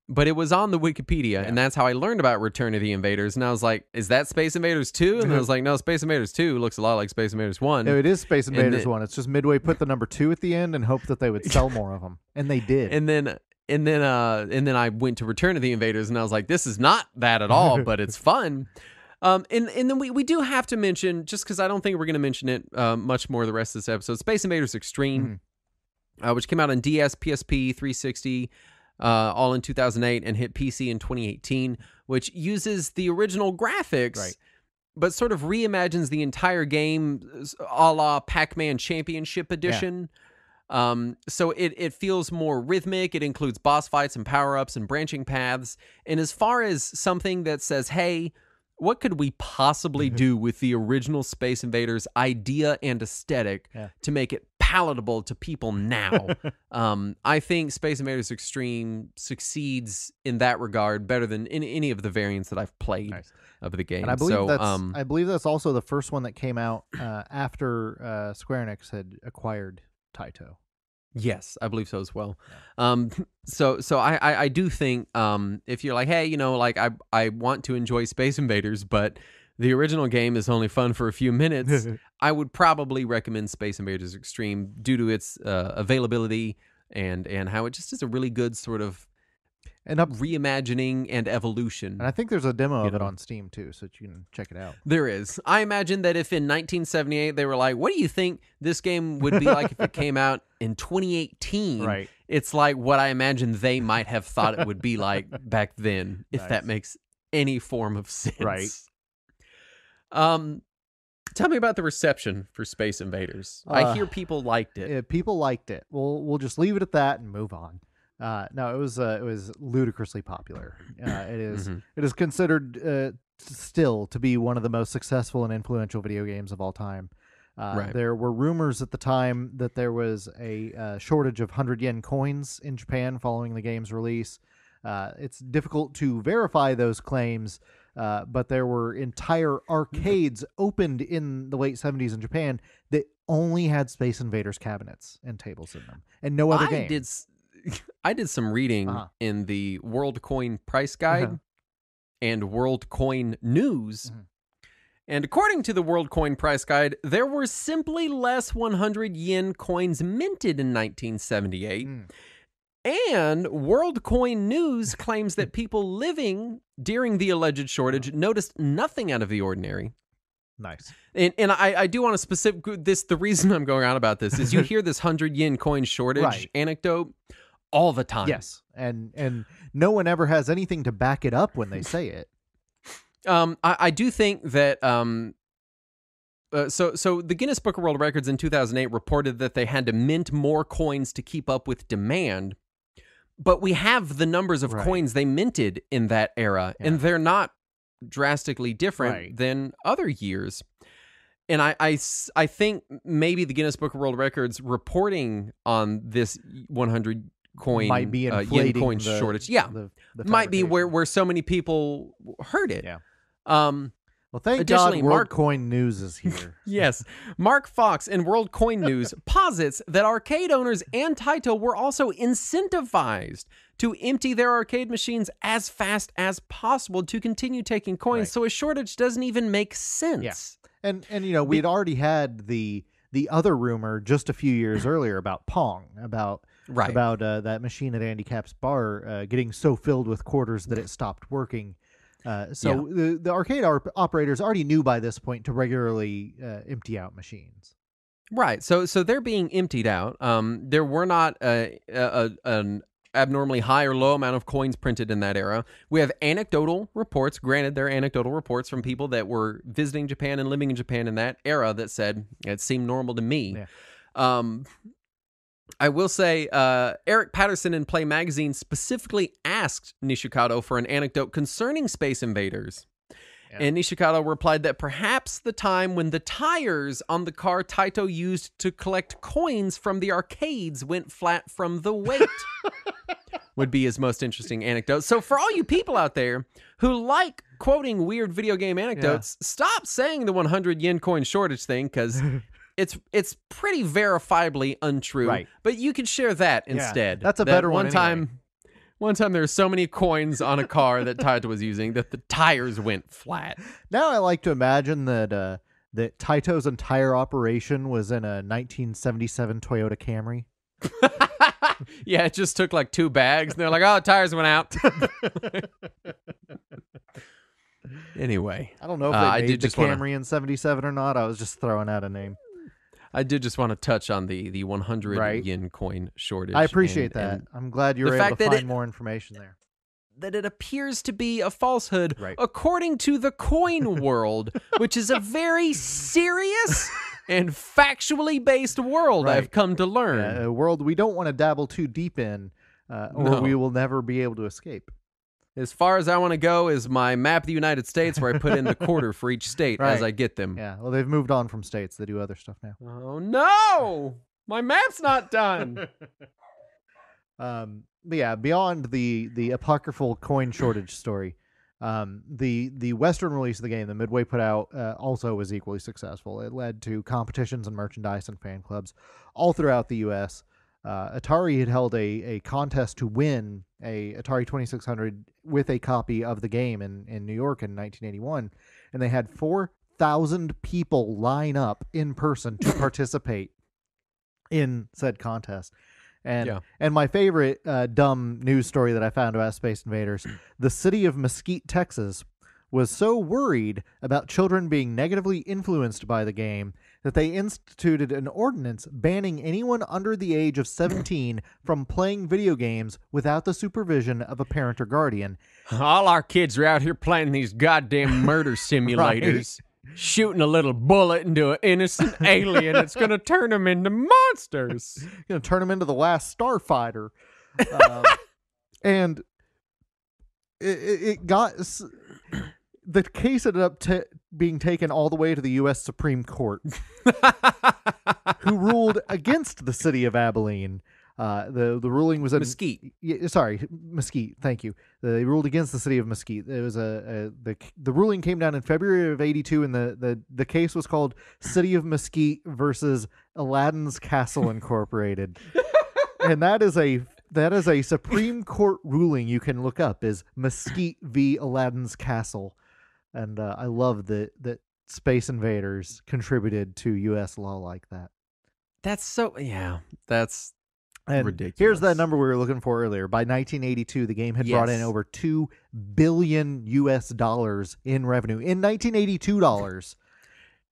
But it was on the Wikipedia, and that's how I learned about Return of the Invaders. And I was like, is that Space Invaders 2? And I was like, no, Space Invaders 2 looks a lot like Space Invaders 1. No, it is Space Invaders 1. It's just Midway put the number 2 at the end and hoped that they would sell more of them. And they did. And then I went to Return of the Invaders, and I was like, this is not that at all, but it's fun. And then we do have to mention, just because I don't think we're going to mention it much more the rest of this episode, Space Invaders Extreme, which came out on DS, PSP, 360, all in 2008, and hit PC in 2018, which uses the original graphics, but sort of reimagines the entire game a la Pac-Man Championship Edition. So it feels more rhythmic. It includes boss fights and power-ups and branching paths. And as far as something that says, hey, what could we possibly do with the original Space Invaders idea and aesthetic to make it palatable to people now? I think Space Invaders Extreme succeeds in that regard better than in any of the variants that I've played of the game. And I believe that's also the first one that came out after Square Enix had acquired Taito. Yes, I believe so as well. So I do think if you're like, hey, like I want to enjoy Space Invaders, but the original game is only fun for a few minutes, I would probably recommend Space Invaders Extreme due to its availability and how it just is a really good sort of reimagining and evolution. And I think there's a demo of it on Steam too, so that you can check it out. There is. I imagine that if in 1978 they were like, what do you think this game would be like if it came out in 2018? Right. It's like what I imagine they might have thought it would be like back then, if that makes any form of sense. Right. Tell me about the reception for Space Invaders. I hear people liked it. Yeah, people liked it. We'll just leave it at that and move on. No, it was ludicrously popular. It is considered still to be one of the most successful and influential video games of all time. There were rumors at the time that there was a shortage of 100 yen coins in Japan following the game's release. It's difficult to verify those claims, but there were entire arcades opened in the late 70s in Japan that only had Space Invaders cabinets and tables in them, and no other game. I did some reading in the World Coin Price Guide and World Coin News. And according to the World Coin Price Guide, there were simply less 100 yen coins minted in 1978. And World Coin News claims that people living during the alleged shortage noticed nothing out of the ordinary. Nice. And I do want to specific this. The reason I'm going on about this is you hear this 100 yen coin shortage anecdote all the time. Yes, and no one ever has anything to back it up when they say it. I do think that so the Guinness Book of World Records in 2008 reported that they had to mint more coins to keep up with demand, but we have the numbers of coins they minted in that era, and they're not drastically different than other years. And I think maybe the Guinness Book of World Records reporting on this 100 coin might be yen coin shortage. Yeah, the might be where so many people heard it. Yeah. Well, thank God World Coin News is here. Yes. Mark Fox in World Coin News posits that arcade owners and Taito were also incentivized to empty their arcade machines as fast as possible to continue taking coins, so a shortage doesn't even make sense. Yeah. And you know, we'd already had the other rumor just a few years earlier about Pong, about that machine at Andy Cap's bar getting so filled with quarters that it stopped working. The arcade operators already knew by this point to regularly empty out machines. Right. So they're being emptied out. There were not an abnormally high or low amount of coins printed in that era. We have anecdotal reports. Granted, they're anecdotal reports from people that were visiting Japan and living in Japan in that era that said it seemed normal to me. Yeah. I will say Eric Patterson in Play Magazine specifically asked Nishikado for an anecdote concerning Space Invaders. Yeah. And Nishikado replied that perhaps the time when the tires on the car Taito used to collect coins from the arcades went flat from the weight would be his most interesting anecdote. So for all you people out there who like quoting weird video game anecdotes, stop saying the 100 yen coin shortage thing, because it's pretty verifiably untrue. Right. But you can share that instead. That's a better one anyway. One time there were so many coins on a car that Taito was using that the tires went flat. Now I like to imagine that Taito's entire operation was in a 1977 Toyota Camry. Yeah, it just took like 2 bags, and they're like, oh, tires went out. Anyway. I don't know if they made the Camry in 77 or not. I was just throwing out a name. I did just want to touch on the 100 yen coin shortage. I appreciate that. I'm glad you were able to find more information there. That it appears to be a falsehood, according to the coin world, which is a very serious and factually based world, I've come to learn. A world we don't want to dabble too deep in, or we will never be able to escape. As far as I want to go is my map of the United States, where I put in the quarter for each state as I get them. Yeah, well, they've moved on from states. They do other stuff now. Oh, no! My map's not done! But yeah, beyond the apocryphal coin shortage story, the Western release of the game that Midway put out also was equally successful. It led to competitions and merchandise and fan clubs all throughout the U.S., Atari had held a contest to win a Atari 2600 with a copy of the game in New York in 1981, and they had 4,000 people line up in person to participate in said contest. And my favorite dumb news story that I found about Space Invaders, the city of Mesquite, Texas, was so worried about children being negatively influenced by the game that they instituted an ordinance banning anyone under the age of 17 from playing video games without the supervision of a parent or guardian. All our kids are out here playing these goddamn murder simulators, shooting a little bullet into an innocent alien. It's going to turn them into monsters. Going to turn them into the last Starfighter. And it got... The case ended up being taken all the way to the U.S. Supreme Court, who ruled against the city of Abilene. The ruling was in Mesquite. Mesquite. Thank you. They ruled against the city of Mesquite. It was the ruling came down in February of '82, and the case was called City of Mesquite versus Aladdin's Castle Incorporated, and that is a Supreme Court ruling you can look up, is Mesquite v. Aladdin's Castle. And I love that Space Invaders contributed to U.S. law like that. That's ridiculous. Here's that number we were looking for earlier. By 1982, the game had brought in over $2 billion in revenue. In 1982 dollars.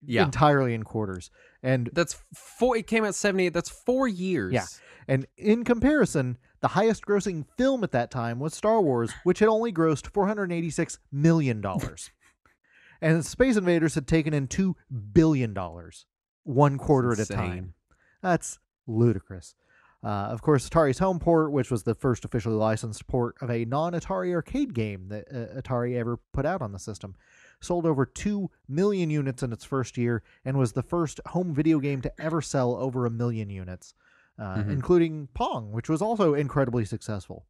Entirely in quarters. And it came out 78. That's 4 years. Yeah. And in comparison, the highest grossing film at that time was Star Wars, which had only grossed $486 million. And Space Invaders had taken in $2 billion, 1 quarter at a time. That's ludicrous. Of course, Atari's home port, which was the first officially licensed port of a non-Atari arcade game that Atari ever put out on the system, sold over 2 million units in its first year and was the first home video game to ever sell over 1 million units, including Pong, which was also incredibly successful.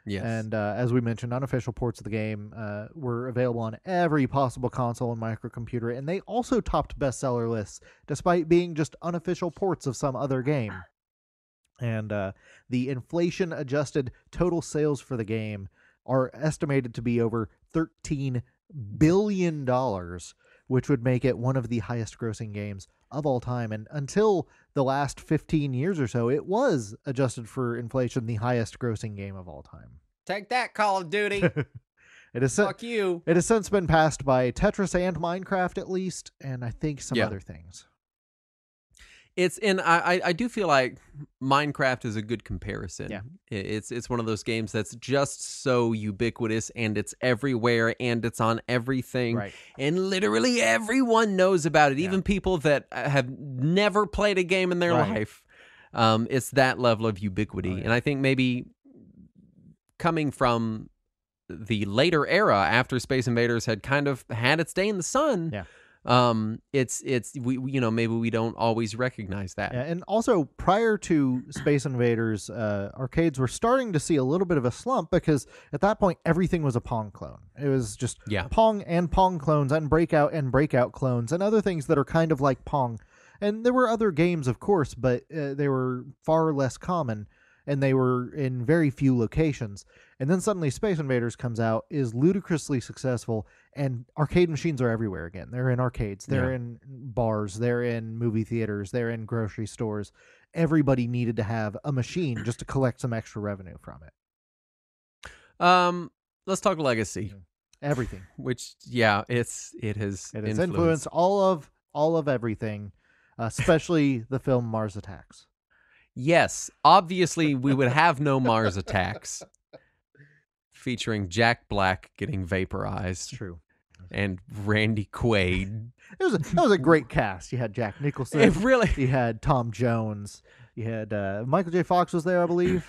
Yes. And as we mentioned, unofficial ports of the game were available on every possible console and microcomputer, and they also topped bestseller lists, despite being just unofficial ports of some other game. And the inflation-adjusted total sales for the game are estimated to be over $13 billion, which would make it one of the highest-grossing games of all time. And until the last 15 years or so, it was, adjusted for inflation, the highest-grossing game of all time. Take that, Call of Duty. Fuck you. It has since been passed by Tetris and Minecraft, at least, and I think some other things. I do feel like Minecraft is a good comparison. Yeah. It's one of those games that's just so ubiquitous, and it's everywhere, and it's on everything. Right. And literally everyone knows about it, even people that have never played a game in their life. It's that level of ubiquity. Oh, yeah. And I think maybe coming from the later era after Space Invaders had kind of had its day in the sun. Yeah. Maybe we don't always recognize that. Yeah, and also prior to Space Invaders, arcades were starting to see a little bit of a slump because at that point everything was a Pong clone. It was just Pong and Pong clones and Breakout clones and other things that are kind of like Pong. And there were other games, of course, but they were far less common. And they were in very few locations. And then suddenly Space Invaders comes out, is ludicrously successful, and arcade machines are everywhere again. They're in arcades, they're in bars, they're in movie theaters, they're in grocery stores. Everybody needed to have a machine just to collect some extra revenue from it. Let's talk legacy. Everything. Which, it has influenced all of everything, especially the film Mars Attacks. Yes, obviously we would have no Mars Attacks featuring Jack Black getting vaporized. True. And Randy Quaid. That was a great cast. You had Jack Nicholson. It really. You had Tom Jones. You had Michael J. Fox was there, I believe.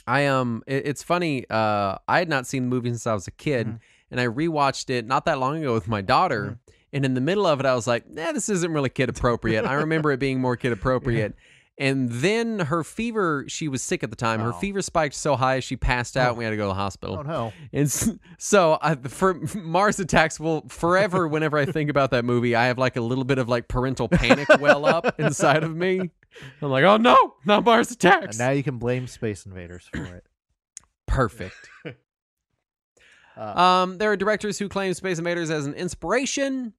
It's funny. I had not seen the movie since I was a kid, and I rewatched it not that long ago with my daughter. And in the middle of it, I was like, this isn't really kid appropriate. I remember it being more kid appropriate. And then her fever, she was sick at the time. Her fever spiked so high, she passed out, and we had to go to the hospital. Oh, no. And so for Mars Attacks will forever, whenever I think about that movie, I have like a little bit of like parental panic well up inside of me. I'm like, oh no, not Mars And Attacks. now you can blame Space Invaders for it. Perfect. There are directors who claim Space Invaders as an inspiration.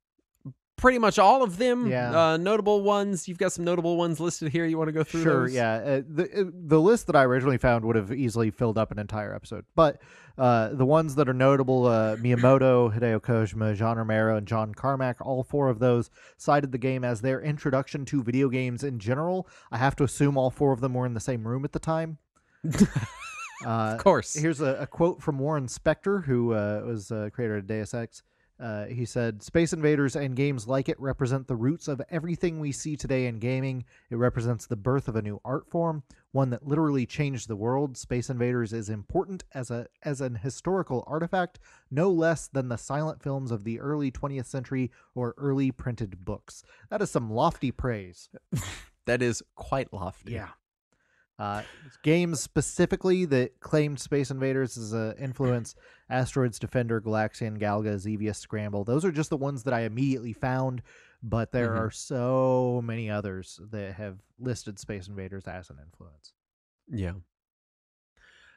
Pretty much all of them. Yeah. Notable ones. You've got some notable ones listed here. You want to go through Sure, those? yeah. The list that I originally found would have easily filled up an entire episode. But the ones that are notable, Miyamoto, Hideo Kojima, John Romero, and John Carmack, all four of those cited the game as their introduction to video games in general. I have to assume all four of them were in the same room at the time. Of course. Here's a quote from Warren Spector, who was creator of Deus Ex. He said, Space Invaders and games like it represent the roots of everything we see today in gaming. It represents the birth of a new art form, one that literally changed the world. Space Invaders is important as an historical artifact, no less than the silent films of the early 20th century or early printed books. That is some lofty praise. That is quite lofty. Yeah. Games specifically that claimed Space Invaders as an influence, Asteroids Defender, Galaxian, Galga, Xevious, Scramble. Those are just the ones that I immediately found, but there are so many others that have listed Space Invaders as an influence. Yeah.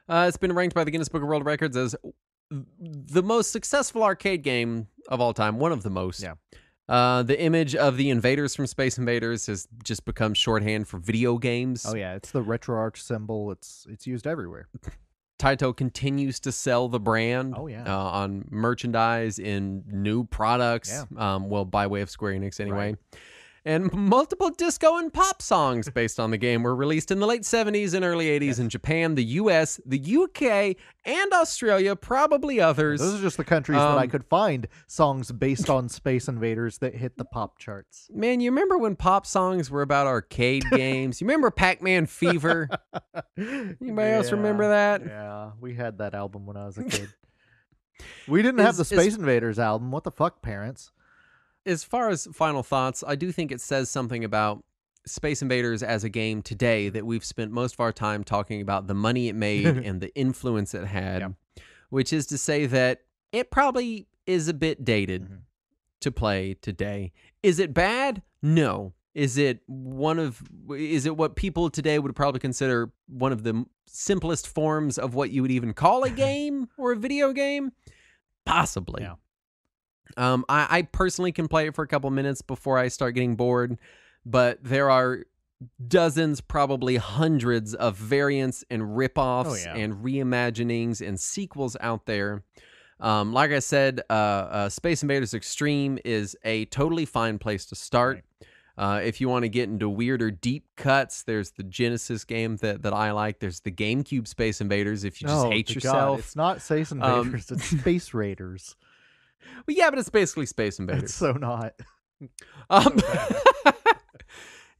It's been ranked by the Guinness Book of World Records as the most successful arcade game of all time. One of the most. Yeah. The image of the invaders from Space Invaders has just become shorthand for video games. Oh yeah, it's the RetroArch symbol. It's used everywhere. Taito continues to sell the brand. Oh, yeah. On merchandise, in new products. Yeah. Well, by way of Square Enix anyway. Right. And multiple disco and pop songs based on the game were released in the late 70s and early 80s in Japan, the US, the UK, and Australia, probably others. Those are just the countries that I could find songs based on Space Invaders that hit the pop charts. Man, you remember when pop songs were about arcade games? You remember Pac-Man Fever? Anybody else remember that? Yeah, we had that album when I was a kid. We didn't have the Space Invaders album. What the fuck, parents? As far as final thoughts, I do think it says something about Space Invaders as a game today that we've spent most of our time talking about the money it made and the influence it had, which is to say that it probably is a bit dated to play today. Is it bad? No. Is it what people today would probably consider one of the simplest forms of what you would even call a game or a video game? Possibly. Yeah. I personally can play it for a couple minutes before I start getting bored, but there are dozens, probably hundreds of variants and ripoffs and reimaginings and sequels out there. Like I said, Space Invaders Extreme is a totally fine place to start. Right. If you want to get into weirder deep cuts, there's the Genesis game that I like. There's the GameCube Space Invaders if you just hate yourself. God, it's not Space Invaders, it's Space Raiders. Well, yeah, but it's basically Space Invaders. It's so not.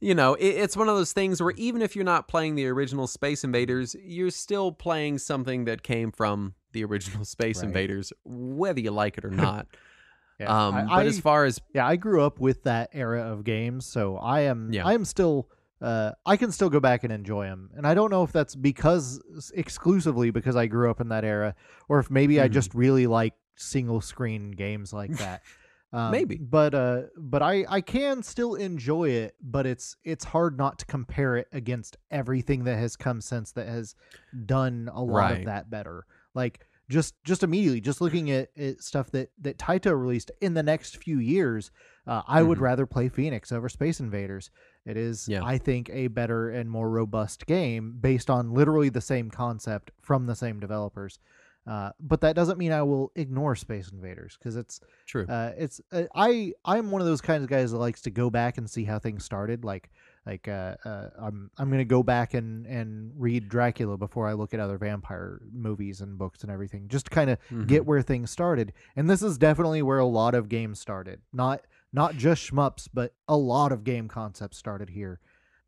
You know, it's one of those things where even if you're not playing the original Space Invaders, you're still playing something that came from the original Space Invaders, whether you like it or not. But as far as I grew up with that era of games, so I am still. I can still go back and enjoy them, and I don't know if that's exclusively because I grew up in that era, or if maybe I just really like single screen games like that. Maybe, but I can still enjoy it, but it's hard not to compare it against everything that has come since that has done a lot of that better. Like just immediately, just looking at stuff that Taito released in the next few years, I would rather play Phoenix over Space Invaders. It is, I think, a better and more robust game based on literally the same concept from the same developers. But that doesn't mean I will ignore Space Invaders, because it's true. I'm one of those kinds of guys that likes to go back and see how things started. I'm going to go back and read Dracula before I look at other vampire movies and books and everything, just to kind of get where things started. And this is definitely where a lot of games started. Not just shmups, but a lot of game concepts started here.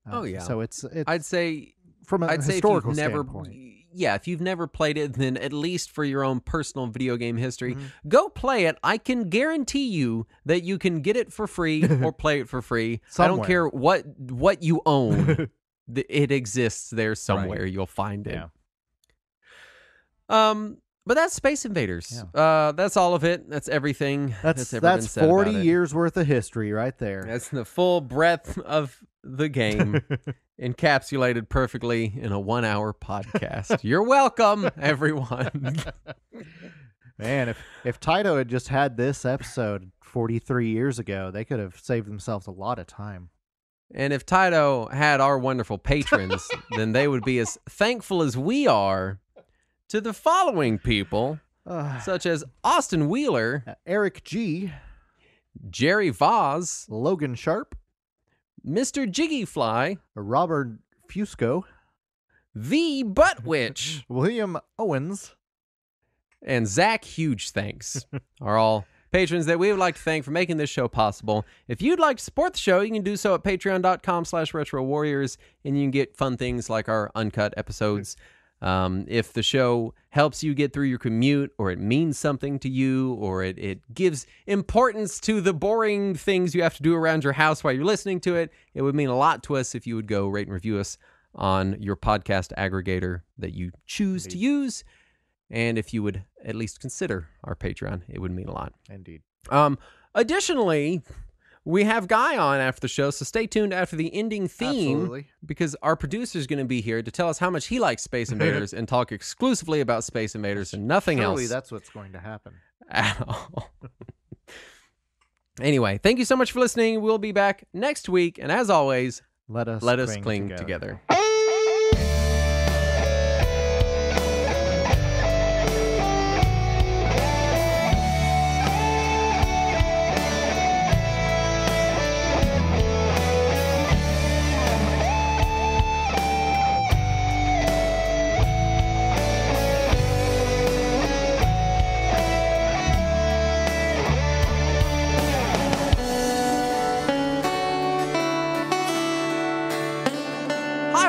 So it's I'd say from a historical standpoint. If you've never played it, then at least for your own personal video game history, go play it. I can guarantee you that you can get it for free or play it for free. Somewhere. I don't care what you own. It exists there somewhere. You'll find it. But that's Space Invaders. That's all of it. That's everything that's ever been said 40 about it. years worth of history right there. That's the full breadth of the game encapsulated perfectly in a 1-hour podcast. You're welcome, everyone. Man, if Taito had just had this episode 43 years ago, they could have saved themselves a lot of time. And if Taito had our wonderful patrons, then they would be as thankful as we are to the following people, such as Austin Wheeler, Eric G., Jerry Voss, Logan Sharp, Mr. Jiggyfly, Robert Fusco, The Butt Witch, William Owens, and Zach Huge Thanks are all patrons that we would like to thank for making this show possible. If you'd like to support the show, you can do so at patreon.com/retrowarriors, and you can get fun things like our uncut episodes. If the show helps you get through your commute, or it means something to you, or it gives importance to the boring things you have to do around your house while you're listening to it, it would mean a lot to us if you would go rate and review us on your podcast aggregator that you choose to use. And if you would at least consider our Patreon, it would mean a lot. Indeed. Additionally, we have Guy on after the show, so stay tuned after the ending theme. Absolutely. Because our producer is going to be here to tell us how much he likes Space Invaders and talk exclusively about Space Invaders and nothing else. Surely that's what's going to happen. At all. Anyway, thank you so much for listening. We'll be back next week. And as always, Let us cling together.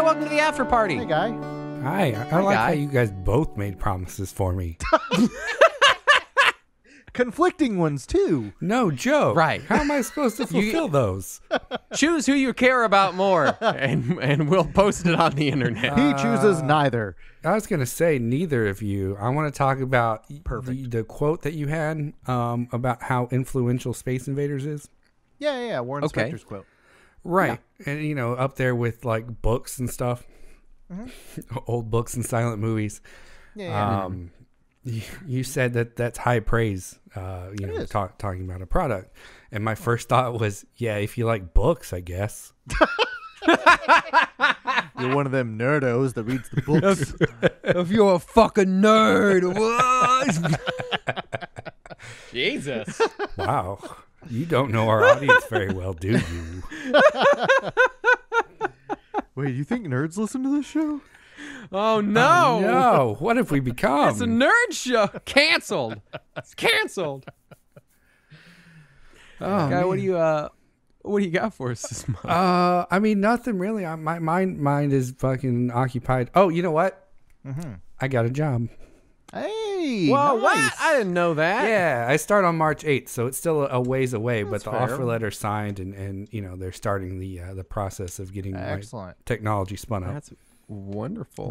Welcome to the after party. Hey, Guy. Hi, I like how you guys both made promises for me. Conflicting ones, too. No joke. Right. How am I supposed to fulfill those? Choose who you care about more, and we'll post it on the internet. He chooses neither. I was going to say neither of you. I want to talk about the quote that you had about how influential Space Invaders is. Yeah. Warren Spector's quote. Right. Yeah. And, up there with, like, books and stuff. Mm-hmm. Old books and silent movies. Yeah. You said that's high praise, talking about a product. And my first thought was, yeah, if you like books, I guess. You're one of them nerdos that reads the books. If you're a fucking nerd, what? Jesus. Wow. You don't know our audience very well, do you? Wait, you think nerds listen to this show? Oh, no. No. What have we become? It's a nerd show. Canceled. It's canceled. Oh, Guy, what do you got for us this month? I mean, nothing really. My mind is fucking occupied. Oh, you know what? Mm-hmm. I got a job. Hey, Whoa, nice. what? I didn't know that. Yeah, I start on March 8th, so it's still a ways away, That's but the fair. offer letter's signed, and they're starting the process of getting my technology spun up. That's wonderful.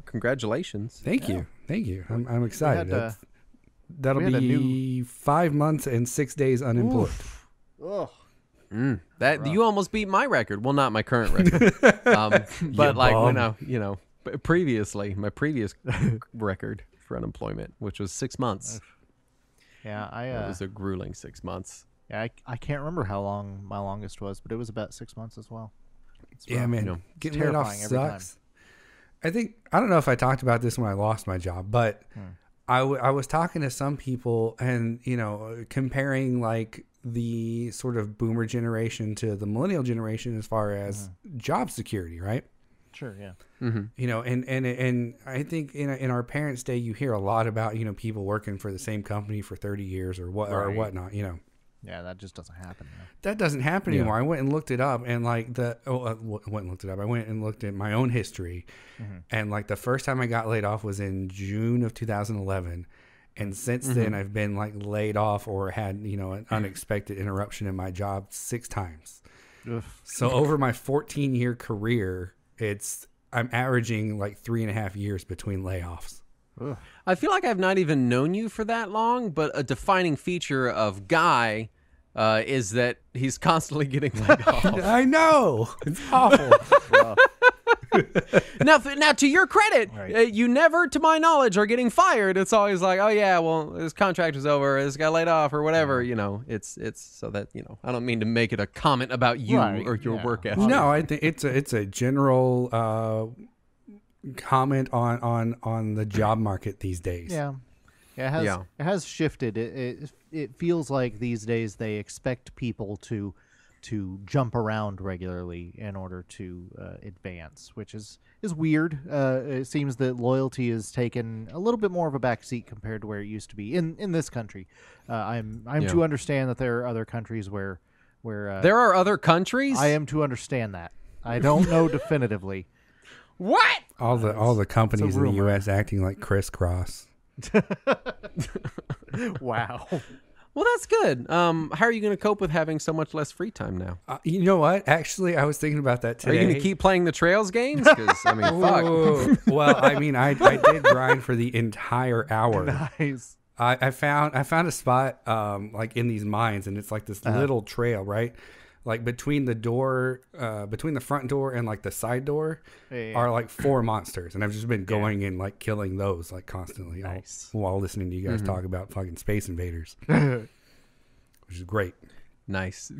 Congratulations. Thank you. I'm excited. That'll be 5 months and 6 days unemployed. Ugh. That you almost beat my record. Well, not my current record, but previously, my previous record for unemployment, which was 6 months. Yeah, it was a grueling 6 months. Yeah, I can't remember how long my longest was, but it was about 6 months as well. Yeah, man, getting laid off sucks. I don't know if I talked about this when I lost my job, but I was talking to some people and, comparing like the sort of boomer generation to the millennial generation as far as job security, right? Sure, yeah. Mm-hmm. And I think in our parents' day, you hear a lot about, people working for the same company for 30 years or or whatnot, Yeah, that just doesn't happen. That doesn't happen anymore. I went and looked it up, and I went and looked at my own history, and like the first time I got laid off was in June of 2011, and since then I've been like laid off or had an unexpected interruption in my job 6 times. Ugh. So over my 14-year career, I'm averaging like 3.5 years between layoffs. Ugh. I feel like I've not even known you for that long, but a defining feature of Guy is that he's constantly getting laid off. I know. It's awful. Now, to your credit, you never, to my knowledge, are getting fired. It's always like, oh yeah, well, his contract is over, this got laid off, or whatever. You know, it's so that, you know, I don't mean to make it a comment about you or your work ethic. No, I think it's a general comment on the job market these days. Yeah. It has shifted. It feels like these days they expect people to jump around regularly in order to advance, which is weird. It seems that loyalty has taken a little bit more of a backseat compared to where it used to be in this country. I'm to understand that there are other countries where there are other countries. I am to understand that. I don't know definitively. What? All the companies in the U.S. acting like crisscross. Wow. Well, that's good. How are you going to cope with having so much less free time now? You know what? Actually, I was thinking about that today. Are you going to keep playing the Trails games? Because, I mean, fuck. Well, I mean, I did grind for the entire hour. Nice. I found a spot like in these mines, and it's like this little trail, right? Like between the door, between the front door and like the side door are like 4 monsters. And I've just been going and like killing those like constantly while listening to you guys talk about fucking Space Invaders, which is great. Nice.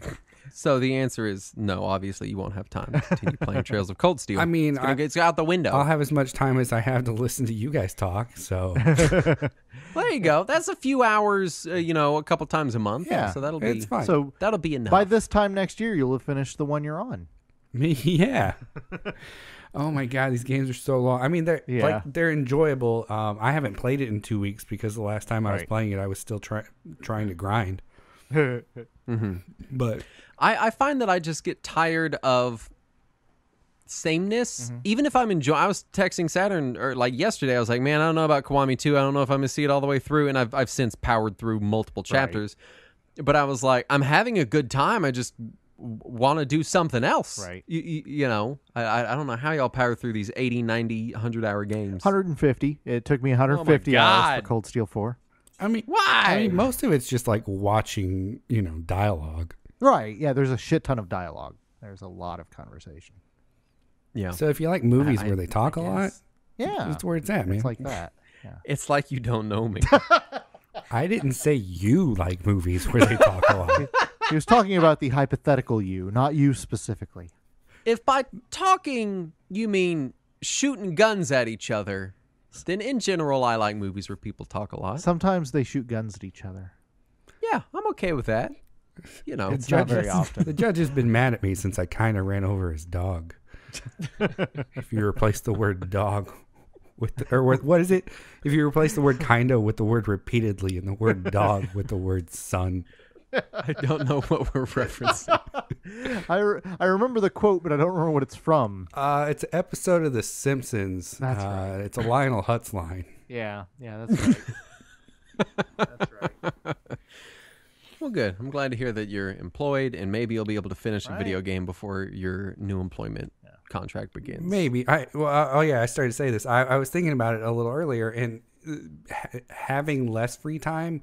So the answer is no. Obviously, you won't have time to continue playing Trails of Cold Steel. I mean, it's out the window. I'll have as much time as I have to listen to you guys talk. So well, there you go. That's a few hours, a couple times a month. Yeah, so that'll it's be fine. So that'll be enough. By this time next year, you'll have finished the one you're on. Yeah. Oh my god, these games are so long. I mean, they're enjoyable. I haven't played it in 2 weeks because the last time I was playing it, I was still trying to grind. But I find that I just get tired of sameness. Even if I'm enjoying, I was texting Saturn or like yesterday. I was like, man, I don't know about Kiwami 2. I don't know if I'm gonna see it all the way through. And I've since powered through multiple chapters. But I was like, I'm having a good time. I just want to do something else. Right. You know, I don't know how y'all power through these 80, 90, 100-hour games. 150. It took me 150 hours for Cold Steel 4. I mean, why? I mean, most of it's just like watching, dialogue. Right. Yeah, there's a shit ton of dialogue. There's a lot of conversation. Yeah. So if you like movies where they talk a lot, that's where it's at, man. It's like that. Yeah. It's like you don't know me. I didn't say you like movies where they talk a lot. He was talking about the hypothetical you, not you specifically. If by talking you mean shooting guns at each other, then in general I like movies where people talk a lot. Sometimes they shoot guns at each other. Yeah, I'm okay with that. It's not very often. The judge has been mad at me since I kind of ran over his dog. If you replace the word dog what is it? If you replace the word kinda with the word repeatedly and the word dog with the word son. I don't know what we're referencing. I remember the quote, but I don't remember what it's from. It's an episode of The Simpsons. That's right. It's a Lionel Hutz line. Yeah, that's right. That's right. Well, good. I'm glad to hear that you're employed, and maybe you'll be able to finish a video game before your new employment contract begins. Maybe. I started to say this. I was thinking about it a little earlier, and having less free time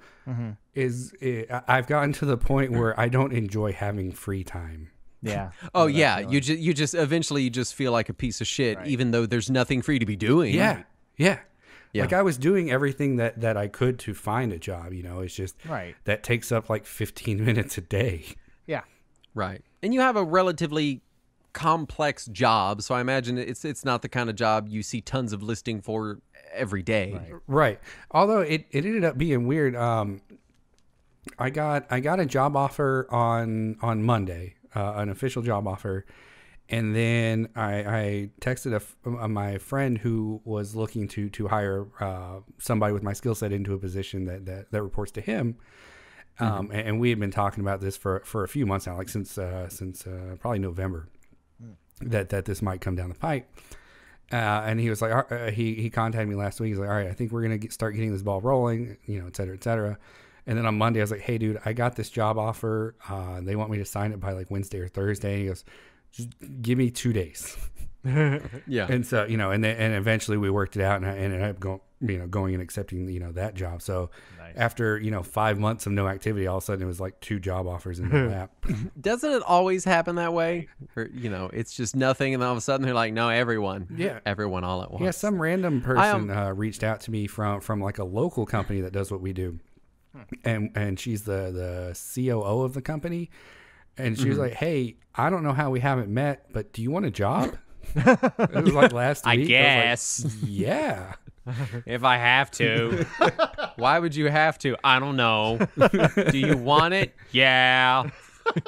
I've gotten to the point where I don't enjoy having free time. Yeah. Oh yeah. You just eventually you just feel like a piece of shit, even though there's nothing for you to be doing. Yeah. Yeah. Like I was doing everything that I could to find a job, it's just that takes up like 15 minutes a day. Yeah. Right. And you have a relatively complex job, so I imagine it's not the kind of job you see tons of listing for every day. Right. Although it ended up being weird. I got a job offer on Monday, an official job offer. And then I texted my friend who was looking to hire somebody with my skill set into a position that reports to him. And we had been talking about this for a few months now, like since probably November, that this might come down the pipe. And he was like, he contacted me last week. He's like, all right, I think we're going to start getting this ball rolling, et cetera, et cetera. And then on Monday, I was like, hey, dude, I got this job offer. They want me to sign it by like Wednesday or Thursday. And he goes, just give me 2 days. Yeah. And so, and eventually we worked it out, and I ended up going and accepting, that job. So after, 5 months of no activity, all of a sudden it was like 2 job offers in my lap. Doesn't it always happen that way? Or, it's just nothing, and then all of a sudden they're like, no, everyone. Yeah. Everyone all at once. Yeah, some random person reached out to me from like a local company that does what we do. And she's the COO of the company. And she was like, hey, I don't know how we haven't met, but do you want a job? It was like last week. I guess. I was like, yeah. If I have to. Why would you have to? I don't know. Do you want it? Yeah. I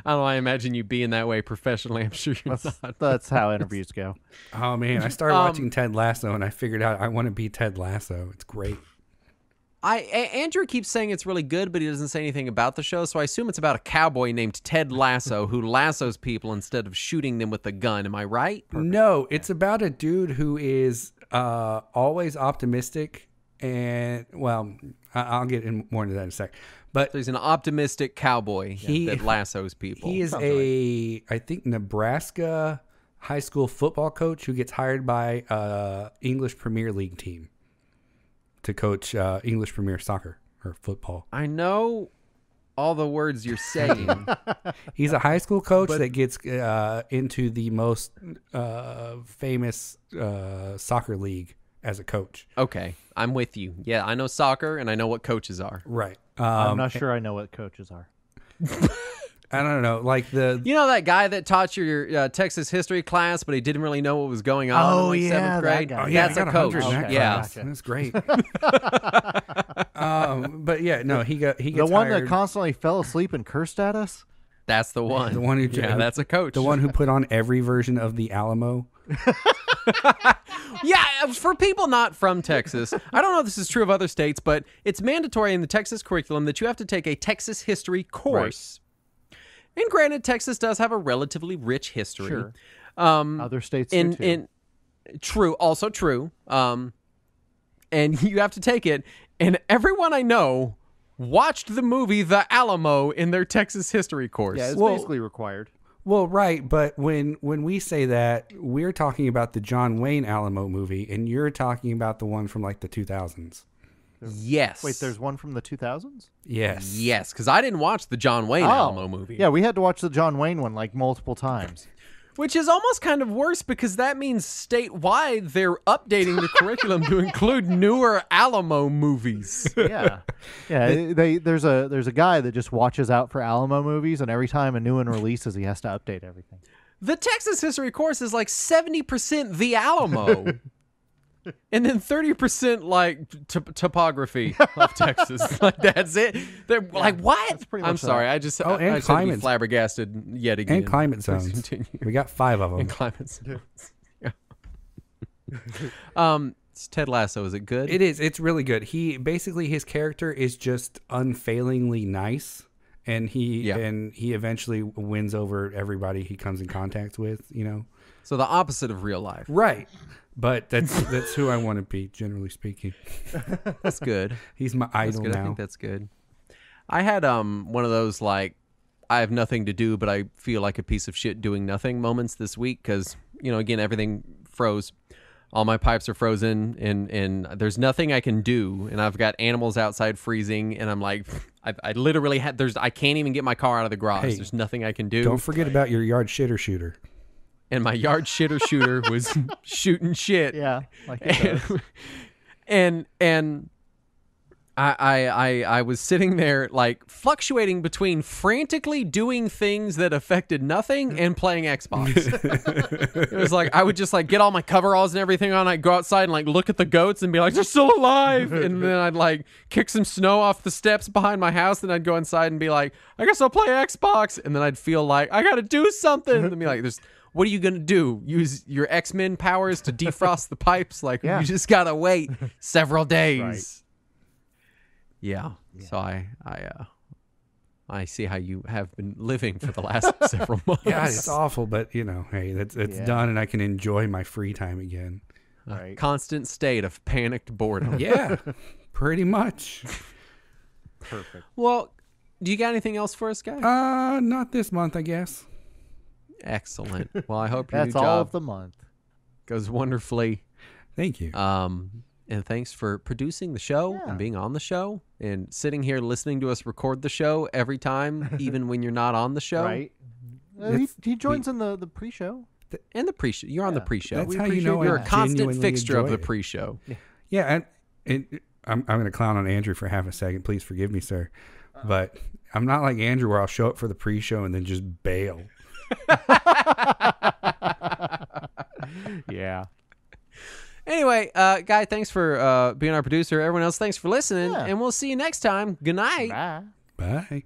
don't know. I imagine you being that way professionally. I'm sure you're not. That's how interviews go. Oh, man. I started watching Ted Lasso, and I figured out I want to be Ted Lasso. It's great. Andrew keeps saying it's really good, but he doesn't say anything about the show, so I assume it's about a cowboy named Ted Lasso who lassos people instead of shooting them with a gun. Am I right? Perfect. No, it's about a dude who is always optimistic, and, well, I'll get more into that in a sec. But so he's an optimistic cowboy that lassos people. He is I think, Nebraska high school football coach who gets hired by English Premier League team to coach English Premier Soccer or football. I know all the words you're saying. He's a high school coach that gets into the most famous soccer league as a coach. Okay, I'm with you. Yeah, I know soccer and I know what coaches are. Right. I'm not sure I know what coaches are. I don't know, like that guy that taught your Texas history class, but he didn't really know what was going on in 7th grade? That guy. Oh, yeah, that's a coach. Yeah, that's great. But yeah, no, he gets the one hired. that constantly fell asleep and cursed at us. That's the one. The one who that's a coach. The one who put on every version of the Alamo. Yeah, for people not from Texas, I don't know if this is true of other states, but it's mandatory in the Texas curriculum that you have to take a Texas history course. Right. And granted, Texas does have a relatively rich history. Sure. Other states do too. True, also true. And you have to take it. And everyone I know watched the movie The Alamo in their Texas history course. Yeah, it's basically required. Well, right, but when we say that, we're talking about the John Wayne Alamo movie, and you're talking about the one from like the 2000s. Yes. Wait, there's one from the 2000s? Yes. Yes, because I didn't watch the John Wayne Alamo movie. Yeah, we had to watch the John Wayne one like multiple times. Which is almost kind of worse because that means statewide they're updating the curriculum to include newer Alamo movies. Yeah. Yeah, there's a guy that just watches out for Alamo movies, and every time a new one releases, he has to update everything. The Texas history course is like 70% the Alamo. And then 30% like topography of Texas. Like that's it. They're like, what? I'm sorry. I just I should be flabbergasted yet again. And climate zones. We got 5 of them. And climate zones. Yeah. It's Ted Lasso. Is it good? It is. It's really good. His character is just unfailingly nice, and he eventually wins over everybody he comes in contact with. So the opposite of real life. Right. But that's who I want to be, generally speaking. That's good. He's my idol now. I think that's good. I had one of those like I have nothing to do, but I feel like a piece of shit doing nothing moments this week because again everything froze. All my pipes are frozen, and there's nothing I can do, and I've got animals outside freezing, and I'm like, I literally I can't even get my car out of the garage. Hey, there's nothing I can do. Don't forget about your yard shitter shooter. And my yard shitter shooter was shooting shit. Yeah, like it does. And I was sitting there like fluctuating between frantically doing things that affected nothing and playing Xbox. It was like I would just like get all my coveralls and everything on. I'd go outside and like look at the goats and be like, they're still alive. And then I'd like kick some snow off the steps behind my house. And I'd go inside and be like, I guess I'll play Xbox. And then I'd feel like I got to do something. And be like, what are you going to do? Use your X-Men powers to defrost the pipes? Like, you just got to wait several days. Right. Yeah. So I see how you have been living for the last several months. Yeah, it's awful, but hey, it's done, and I can enjoy my free time again. Right. Constant state of panicked boredom. Yeah, pretty much. Perfect. Well, do you got anything else for us, guys? Not this month, I guess. Excellent. Well, I hope your That's new all job of the month. goes wonderfully. Thank you. And thanks for producing the show and being on the show and sitting here listening to us record the show every time, even when you're not on the show. Right. He joins in the pre-show. And the pre-show. You're on the pre-show. That's how you know you're I a constant genuinely fixture of enjoy the it. pre-show. Yeah, and I'm going to clown on Andrew for half a second. Please forgive me, sir. But I'm not like Andrew where I'll show up for the pre-show and then just bail. Yeah. Anyway, Guy, thanks for being our producer. Everyone else, thanks for listening. Yeah. And we'll see you next time. Good night. Bye. Bye.